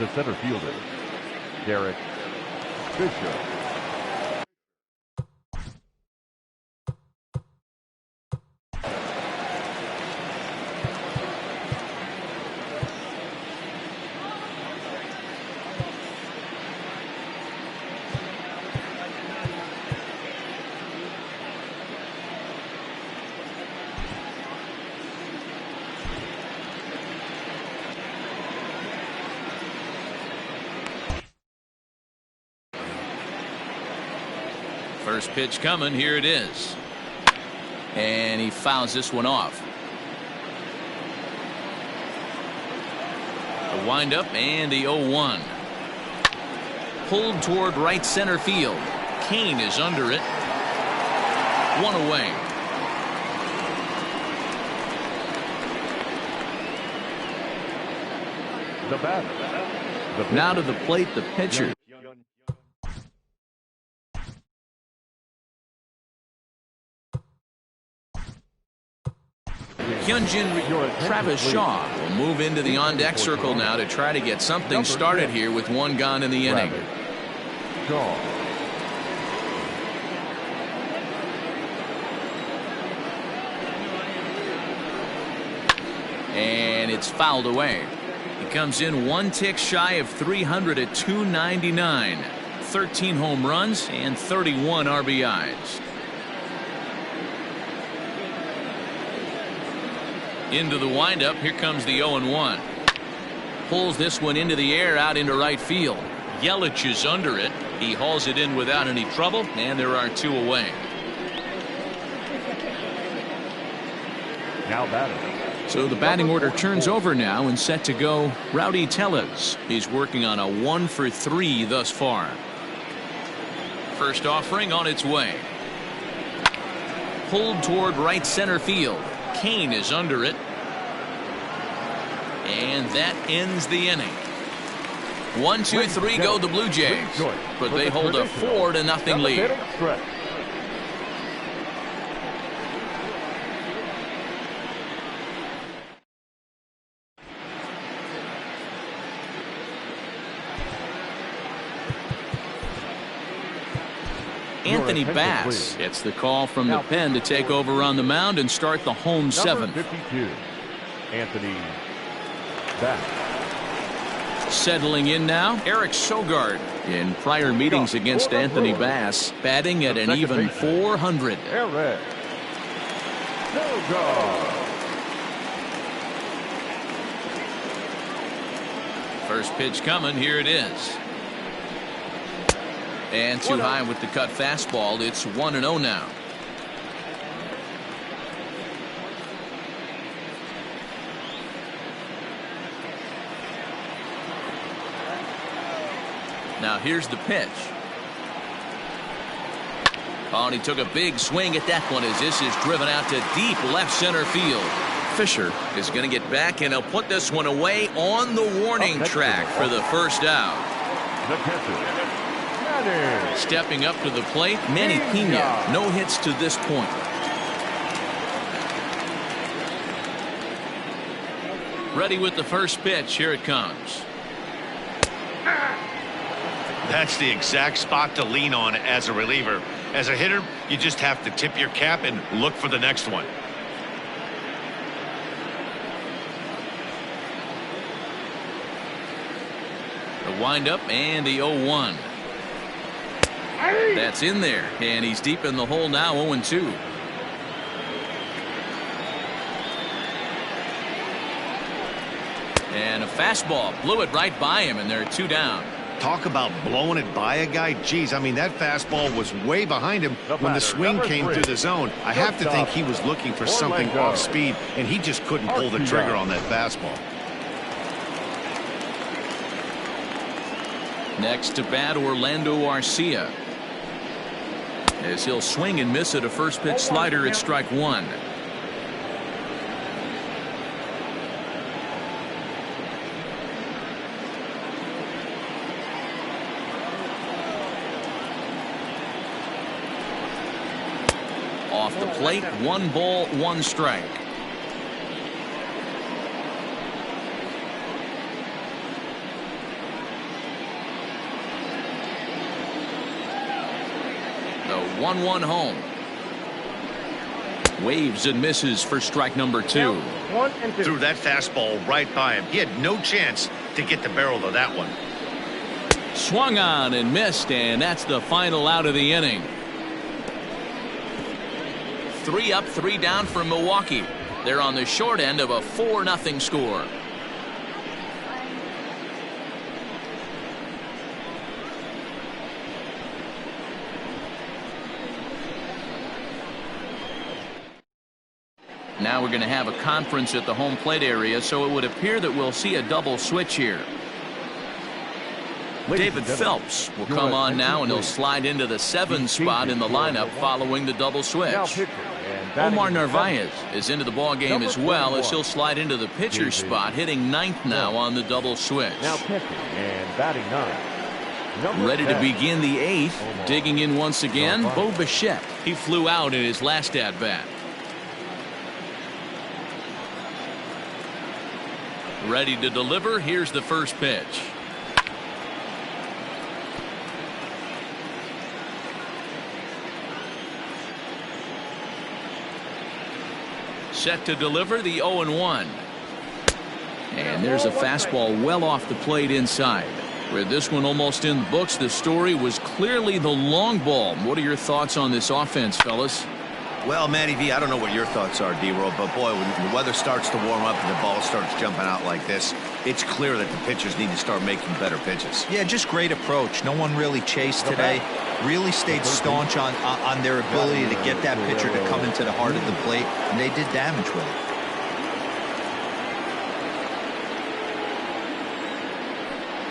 [SPEAKER 3] The center fielder, Derek Fisher.
[SPEAKER 1] First pitch coming. Here it is. And he fouls this one off. The windup and the 0-1. Pulled toward right center field. Kane is under it. 1 away.
[SPEAKER 3] The batter.
[SPEAKER 1] Now to the plate, the pitcher. Travis Shaw will move into the on-deck circle now to try to get something started here with 1 gone in the inning. And it's fouled away. He comes in 1 tick shy of 300 at 299. 13 home runs and 31 RBIs. Into the windup. Here comes the 0-1. Pulls this one into the air out into right field. Yelich is under it. He hauls it in without any trouble, and there are 2 away.
[SPEAKER 3] Now batting.
[SPEAKER 1] So the batting order turns over now and set to go Rowdy Tellez. He's working on a 1 for 3 thus far. First offering on its way. Pulled toward right center field. Kane is under it. And that ends the inning. 1, 2, 3 go the Blue Jays. But they hold a 4-0 lead. Anthony Bass gets the call from the pen to take over on the mound and start the home 7th.
[SPEAKER 3] 52, Anthony Bass.
[SPEAKER 1] Settling in now, Eric Sogard. In prior meetings against Anthony Bass, batting at an even 400.
[SPEAKER 3] Eric Sogard.
[SPEAKER 1] First pitch coming. Here it is. And too high with the cut fastball. It's 1-0 now. Now here's the pitch. Oh, and he took a big swing at that one as this is driven out to deep left center field. Fisher is going to get back, and he'll put this one away on the warning track for the first out.
[SPEAKER 3] The catcher,
[SPEAKER 1] Stepping up to the plate, Manny Pena. No hits to this point. Ready with the first pitch. Here it comes.
[SPEAKER 2] That's the exact spot to lean on as a reliever. As a hitter, you just have to tip your cap and look for the next one.
[SPEAKER 1] The windup and the 0-1. That's in there, and he's deep in the hole now. 0-2. And a fastball blew it right by him, and there are 2 down.
[SPEAKER 2] Talk about blowing it by a guy. Geez, I mean, that fastball was way behind him when the swing came through the zone. I have to think he was looking for something off speed, and he just couldn't pull the trigger on that fastball.
[SPEAKER 1] Next to bat, Orlando Arcia. As he'll swing and miss at a first pitch slider at strike 1. Off the plate, 1 ball, 1 strike. The 1-1 home. Waves and misses for strike number 2.
[SPEAKER 5] 1 and 2.
[SPEAKER 2] Threw that fastball right by him. He had no chance to get the barrel of that one.
[SPEAKER 1] Swung on and missed, and that's the final out of the inning. 3 up, 3 down for Milwaukee. They're on the short end of a 4-0 score. Now we're going to have a conference at the home plate area, so it would appear that we'll see a double switch here. David Phelps will come on now, and he'll slide into the 7 spot in the lineup following the double switch. Omar Narvaez is into the ball game as well, as he'll slide into the pitcher spot, hitting 9th now on the double switch.
[SPEAKER 3] Now pitching and batting 9.
[SPEAKER 1] Ready to begin the 8th. Digging in once again, Bo Bichette. He flew out in his last at bat. Ready to deliver. Here's the first pitch. Set to deliver the 0-1. And there's a fastball well off the plate inside. With this one almost in the books, the story was clearly the long ball. What are your thoughts on this offense, fellas?
[SPEAKER 2] Well, Matty V, I don't know what your thoughts are, D-Roll, but boy, when the weather starts to warm up and the ball starts jumping out like this, it's clear that the pitchers need to start making better pitches.
[SPEAKER 4] Yeah, just great approach. No one really chased today. Really stayed staunch on their ability to get that pitcher to come into the heart of the plate, and they did damage with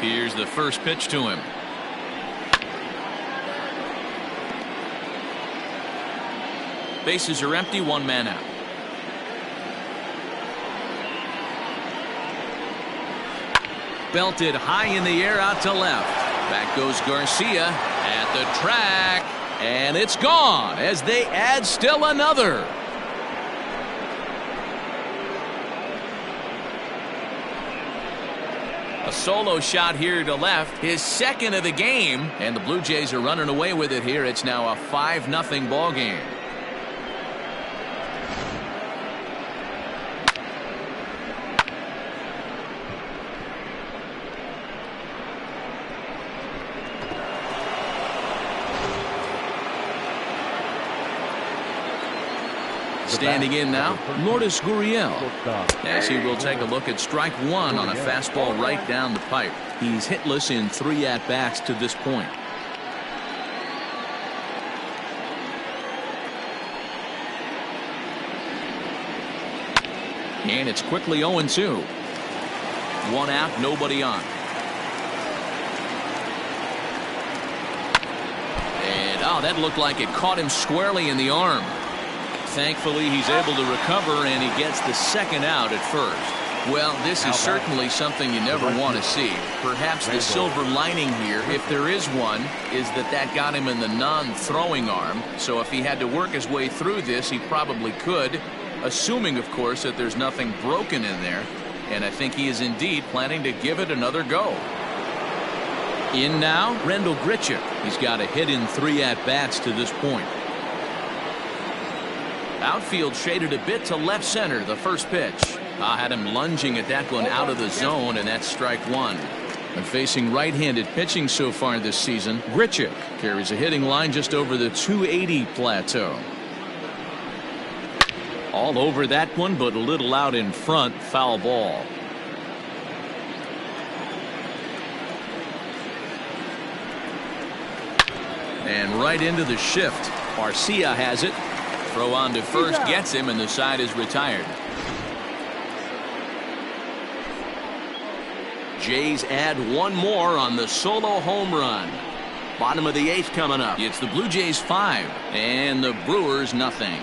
[SPEAKER 4] it.
[SPEAKER 1] Here's the first pitch to him. Bases are empty, 1 man out. Belted high in the air out to left. Back goes Garcia at the track, and it's gone as they add still another. A solo shot here to left, his 2nd of the game, and the Blue Jays are running away with it here. It's now a 5-0 ball game. Standing in now, Lourdes Gurriel, as he will take a look at strike one on a fastball right down the pipe. He's hitless in 3 at-bats to this point. And it's quickly 0-2. 1 out, nobody on. And oh, that looked like it caught him squarely in the arm. Thankfully, he's able to recover, and he gets the 2nd out at first. Well, this is certainly something you never want to see. Perhaps the silver lining here, if there is one, is that got him in the non-throwing arm. So if he had to work his way through this, he probably could, assuming, of course, that there's nothing broken in there. And I think he is indeed planning to give it another go. In now, Rendell Grichuk. He's got a hit in 3 at-bats to this point. Outfield shaded a bit to left center, the first pitch. Had him lunging at that one out of the zone, and that's strike 1. And facing right-handed pitching so far this season, Grichuk carries a hitting line just over the 280 plateau. All over that one, but a little out in front, foul ball. And right into the shift. Garcia has it. Throw on to first, gets him, and the side is retired. Jays add 1 more on the solo home run. Bottom of the 8th coming up. It's the Blue Jays 5 and the Brewers nothing.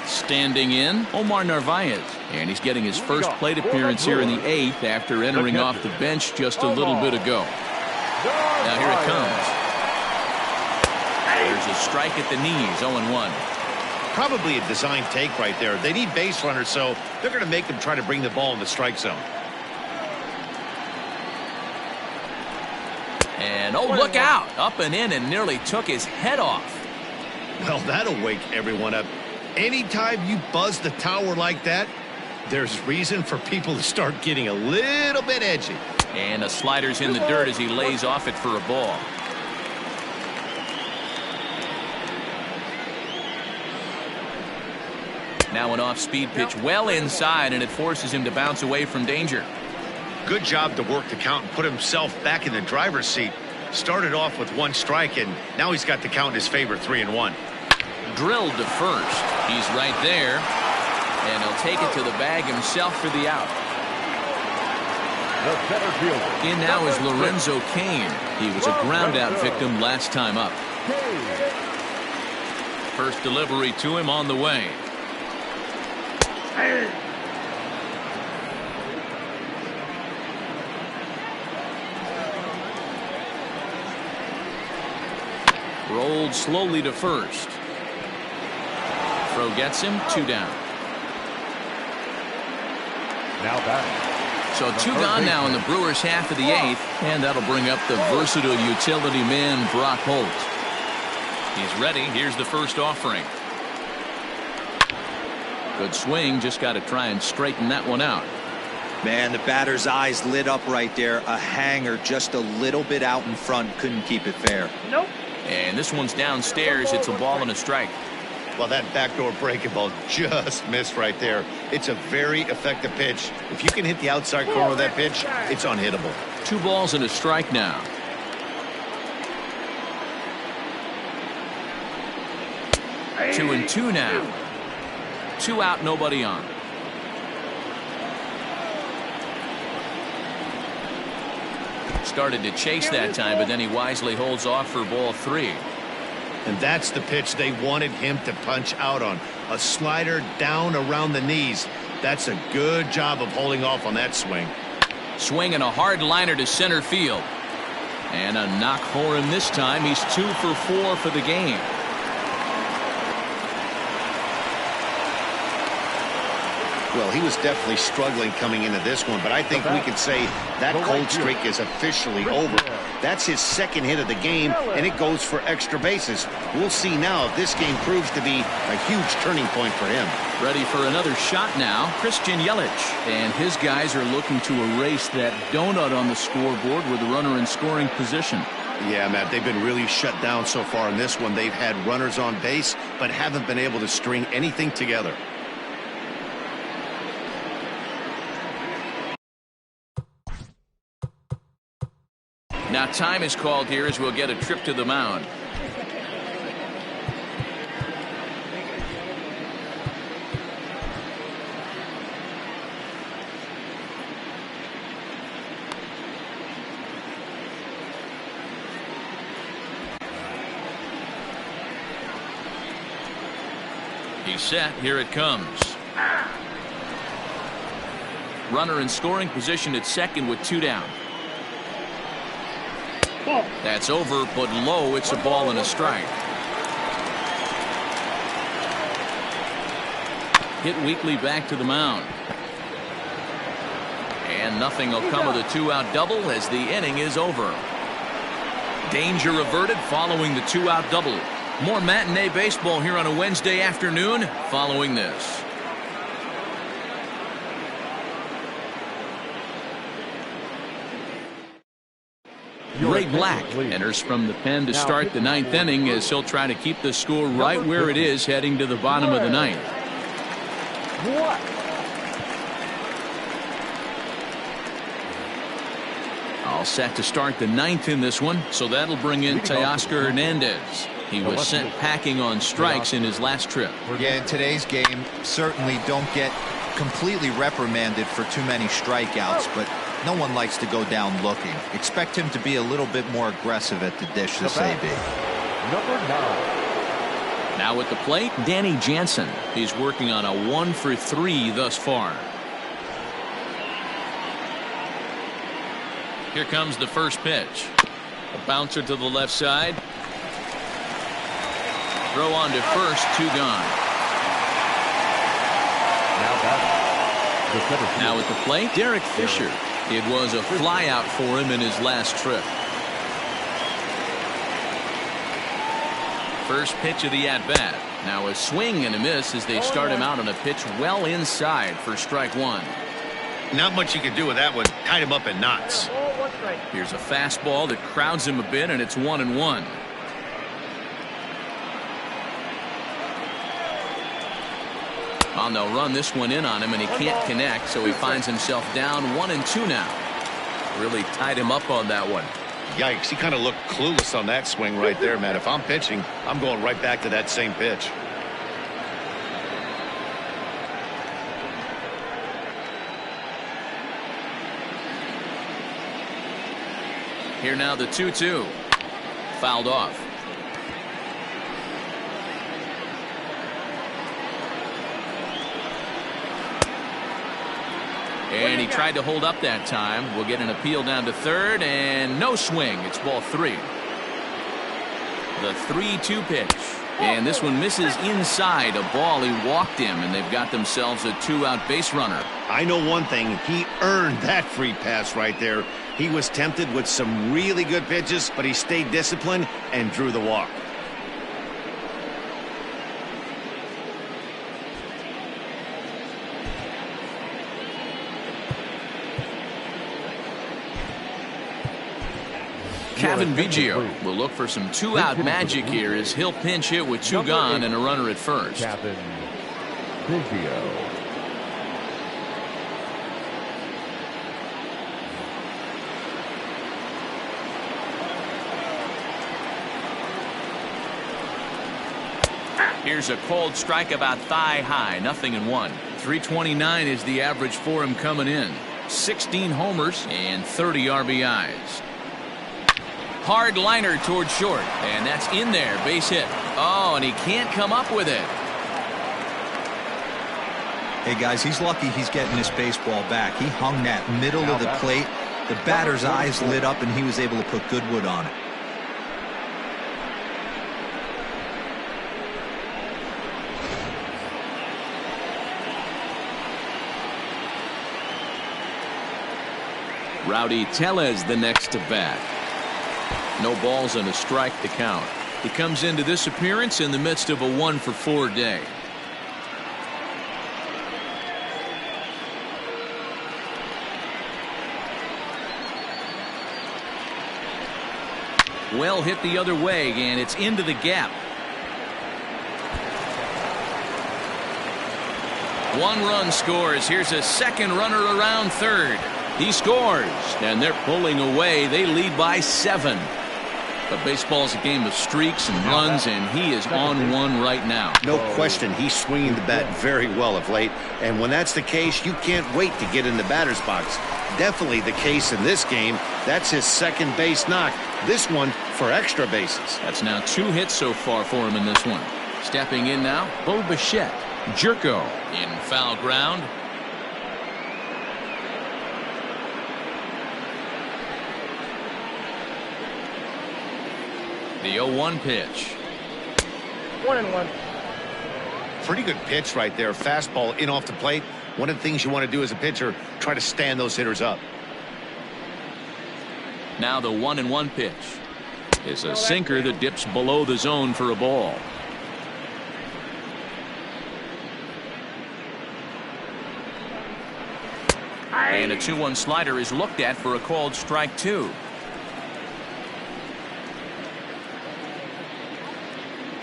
[SPEAKER 1] Standing in, Omar Narvaez, and he's getting his first plate appearance here in the 8th after entering off the bench just a little bit ago. Now here it comes. There's a strike at the knees, 0-1.
[SPEAKER 2] Probably a design take right there. They need base runners, so they're going to make them try to bring the ball in the strike zone.
[SPEAKER 1] And oh, look out! Up and in and nearly took his head off.
[SPEAKER 2] Well, that'll wake everyone up. Anytime you buzz the tower like that, there's reason for people to start getting a little bit edgy.
[SPEAKER 1] And the slider's in the dirt as he lays off it for a ball. Now an off-speed pitch well inside, and it forces him to bounce away from danger.
[SPEAKER 2] Good job to work the count and put himself back in the driver's seat. Started off with 1 strike, and now he's got the count in his favor, 3-1.
[SPEAKER 1] Drilled to first. He's right there, and he'll take it to the bag himself for the out. In now is Lorenzo Cain. He was a ground-out victim last time up. First delivery to him on the way. Rolled slowly to first. Throw gets him, 2 down.
[SPEAKER 3] Now back.
[SPEAKER 1] So 2 gone now in the Brewers' half of the 8th, and that'll bring up the versatile utility man Brock Holt. He's ready. Here's the first offering. Good swing, just got to try and straighten that one out.
[SPEAKER 4] Man, the batter's eyes lit up right there. A hanger just a little bit out in front, couldn't keep it fair.
[SPEAKER 5] Nope.
[SPEAKER 1] And this one's downstairs. It's a ball and a strike.
[SPEAKER 2] Well, that backdoor breaking ball just missed right there. It's a very effective pitch. If you can hit the outside corner of that pitch, it's unhittable.
[SPEAKER 1] 2 balls and a strike now.
[SPEAKER 5] Hey.
[SPEAKER 1] 2-2 now. 2 out, nobody on. Started to chase that time, but then he wisely holds off for ball 3.
[SPEAKER 2] And that's the pitch they wanted him to punch out on. A slider down around the knees. That's a good job of holding off on that swing.
[SPEAKER 1] Swinging a hard liner to center field. And a knock for him this time. He's 2 for 4 for the game.
[SPEAKER 2] Well, he was definitely struggling coming into this one, but I think we could say that cold streak is officially over. That's his 2nd hit of the game, and it goes for extra bases. We'll see now if this game proves to be a huge turning point for him.
[SPEAKER 1] Ready for another shot now, Christian Yelich. And his guys are looking to erase that donut on the scoreboard with a runner in scoring position.
[SPEAKER 2] Yeah, Matt, they've been really shut down so far in this one. They've had runners on base, but haven't been able to string anything together.
[SPEAKER 1] Now time is called here as we'll get a trip to the mound. He's set. Here it comes. Runner in scoring position at second with 2 down. That's over, but low. It's a ball and a strike. Hit weakly back to the mound. And nothing will come of the 2-out double as the inning is over. Danger averted following the 2-out double. More matinee baseball here on a Wednesday afternoon following this. Ray Black enters from the pen to start the 9th inning as he'll try to keep the score right where it is heading to the bottom of the 9th. All set to start the 9th in this one, so that'll bring in Teoscar Hernandez. He was sent packing on strikes in his last trip.
[SPEAKER 4] Yeah, in today's game, certainly don't get completely reprimanded for too many strikeouts, but no one likes to go down looking. Expect him to be a little bit more aggressive at the dish this AB.
[SPEAKER 3] Number 9.
[SPEAKER 1] Now at the plate, Danny Jansen. He's working on a 1 for 3 thus far. Here comes the first pitch. A bouncer to the left side. Throw on to first, 2 gone. Now at the plate, Derek Fisher. It was a flyout for him in his last trip. First pitch of the at-bat. Now a swing and a miss as they start him out on a pitch well inside for strike 1.
[SPEAKER 2] Not much you can do with that one. Tied him up in knots.
[SPEAKER 1] Here's a fastball that crowds him a bit, and it's 1-1. And they'll run this one in on him, and he can't connect, so he finds himself down 1-2 now. Really tied him up on that one.
[SPEAKER 2] Yikes, he kind of looked clueless on that swing right there, man. If I'm pitching, I'm going right back to that same pitch.
[SPEAKER 1] Here now the 2-2. Fouled off. And he tried to hold up that time. We'll get an appeal down to third, and no swing. It's ball 3. The 3-2 pitch. And this one misses inside. A ball. He walked him, and they've got themselves a 2-out base runner.
[SPEAKER 2] I know one thing. He earned that free pass right there. He was tempted with some really good pitches, but he stayed disciplined and drew the walk.
[SPEAKER 1] Kevin Biggio will look for some 2-out magic here as he'll pinch hit with 2 gone and a runner at first.
[SPEAKER 3] Kevin Biggio.
[SPEAKER 1] Here's a cold strike about thigh high. 0-1. 329 is the average for him coming in. 16 homers and 30 RBIs. Hard liner towards short, and that's in there. Base hit. Oh, and he can't come up with it.
[SPEAKER 4] Hey guys, he's lucky he's getting this baseball back. He hung that middle of the plate. The batter's eyes lit up, and he was able to put good wood on it.
[SPEAKER 1] Rowdy Tellez the next to bat. No balls and a strike to count. He comes into this appearance in the midst of a 1 for 4 day. Well hit the other way, and it's into the gap. One run scores. Here's a second runner around third. He scores, and they're pulling away. They lead by 7. But baseball's a game of streaks and runs, and he is on one right now.
[SPEAKER 2] No question, he's swinging the bat very well of late. And when that's the case, you can't wait to get in the batter's box. Definitely the case in this game. That's his second base knock. This one for extra bases.
[SPEAKER 1] That's now 2 hits so far for him in this one. Stepping in now, Bo Bichette. Jerko in foul ground. The 0-1 pitch.
[SPEAKER 5] 1-1.
[SPEAKER 2] Pretty good pitch right there. Fastball in off the plate. One of the things you want to do as a pitcher, try to stand those hitters up.
[SPEAKER 1] Now the 1-1 pitch is a sinker that dips below the zone for a ball. And a 2-1 slider is looked at for a called strike 2.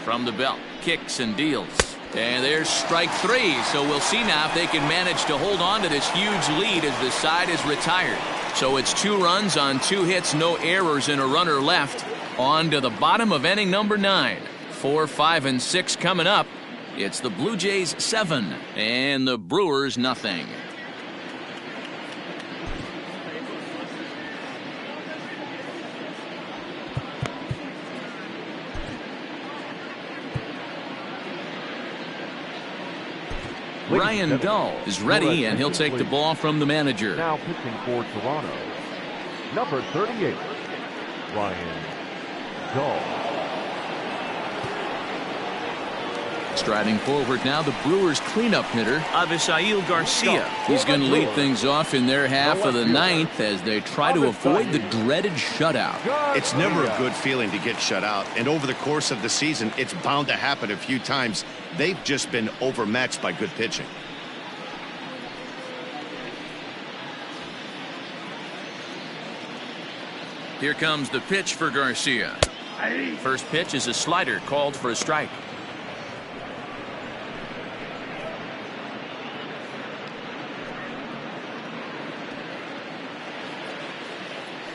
[SPEAKER 1] From the belt, kicks and deals. And there's strike 3. So we'll see now if they can manage to hold on to this huge lead as the side is retired. So it's 2 runs on 2 hits, no errors, and a runner left. On to the bottom of inning number 9. 4, 5, and 6 coming up. It's the Blue Jays 7 and the Brewers nothing. Ryan Dull is ready, and he'll take the ball from the manager.
[SPEAKER 3] Now pitching for Toronto, number 38, Ryan Dull.
[SPEAKER 1] Striding forward now, the Brewers cleanup hitter, Avisail Garcia. He's going to lead things off in their half of the 9th as they try to avoid the dreaded shutout.
[SPEAKER 2] It's never a good feeling to get shut out, and over the course of the season, it's bound to happen a few times. They've just been overmatched by good pitching.
[SPEAKER 1] Here comes the pitch for Garcia. First pitch is a slider called for a strike.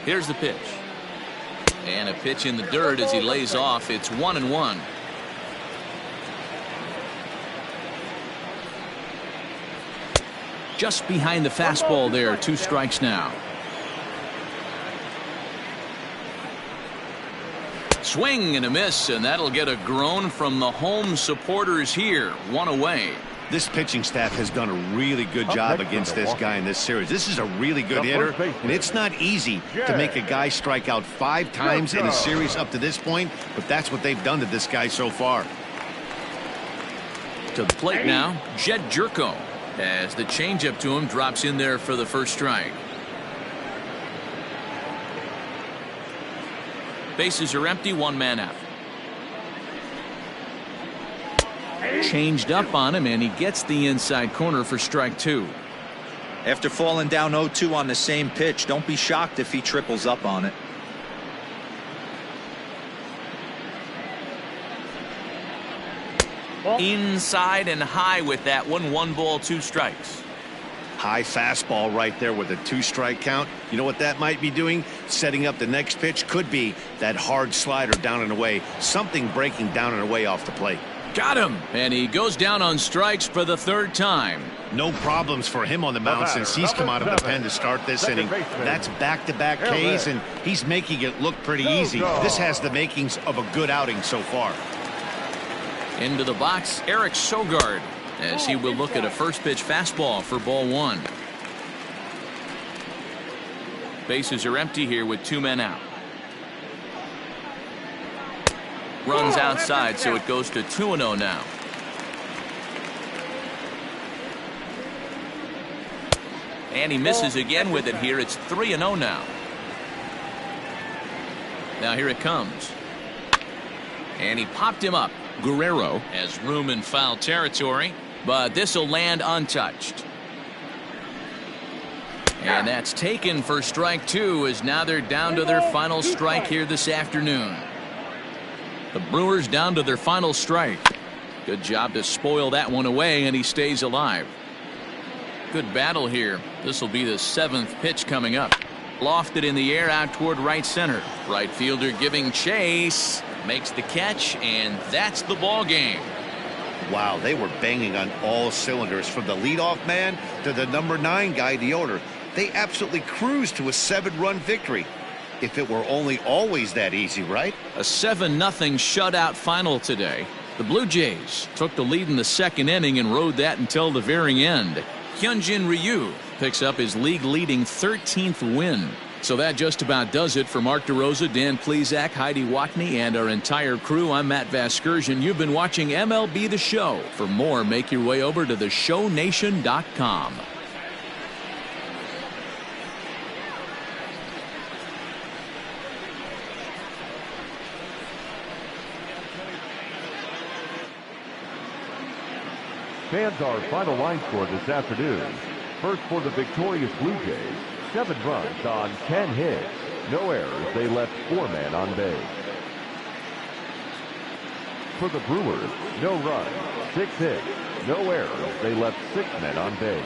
[SPEAKER 1] Here's the pitch. And a pitch in the dirt as he lays off. It's 1-1. Just behind the fastball there. 2 strikes now. Swing and a miss, and that'll get a groan from the home supporters here. 1 away.
[SPEAKER 2] This pitching staff has done a really good job against this guy in this series. This is a really good hitter, and it's not easy to make a guy strike out 5 times in a series up to this point, but that's what they've done to this guy so far.
[SPEAKER 1] To the plate now, Jed Jerko, as the changeup to him drops in there for the first strike. Bases are empty, 1 man out. Changed up on him, and he gets the inside corner for strike 2.
[SPEAKER 4] After falling down 0-2 on the same pitch, don't be shocked if he triples up on it.
[SPEAKER 1] Inside and high with that one. 1 ball, 2 strikes.
[SPEAKER 2] High fastball right there with a 2-strike count. You know what that might be doing? Setting up the next pitch. Could be that hard slider down and away. Something breaking down and away off the plate.
[SPEAKER 1] Got him, and he goes down on strikes for the 3rd time.
[SPEAKER 2] No problems for him on the mound since he's come out of the pen to start this inning. That's back-to-back Ks, and he's making it look pretty easy. This has the makings of a good outing so far.
[SPEAKER 1] Into the box, Eric Sogard, as he will look at a first pitch fastball for ball 1. Bases are empty here with 2 men out. Runs outside, so it goes to 2-0 now. And he misses again with it here. It's 3-0 now. Now here it comes. And he popped him up. Guerrero has room in foul territory, but this will land untouched. And that's taken for strike 2, as now they're down to their final strike here this afternoon. The Brewers down to their final strike. Good job to spoil that one away, and he stays alive. Good battle here. This will be the 7th pitch coming up. Lofted in the air out toward right center. Right fielder giving chase. Makes the catch, and that's the ball game.
[SPEAKER 2] Wow, they were banging on all cylinders, from the leadoff man to the number 9 guy, the owner. They absolutely cruised to a 7-run victory. If it were only always that easy, right?
[SPEAKER 1] A 7-0 shutout final today. The Blue Jays took the lead in the 2nd inning and rode that until the very end. Hyunjin Ryu picks up his league-leading 13th win. So that just about does it for Mark DeRosa, Dan Plesac, Heidi Watney, and our entire crew. I'm Matt Vasgersian. You've been watching MLB The Show. For more, make your way over to theshownation.com.
[SPEAKER 3] Fans, our final line score this afternoon. First, for the victorious Blue Jays, 7 runs on 10 hits. No errors. They left 4 men on base. For the Brewers, no runs, 6 hits. No errors. They left 6 men on base.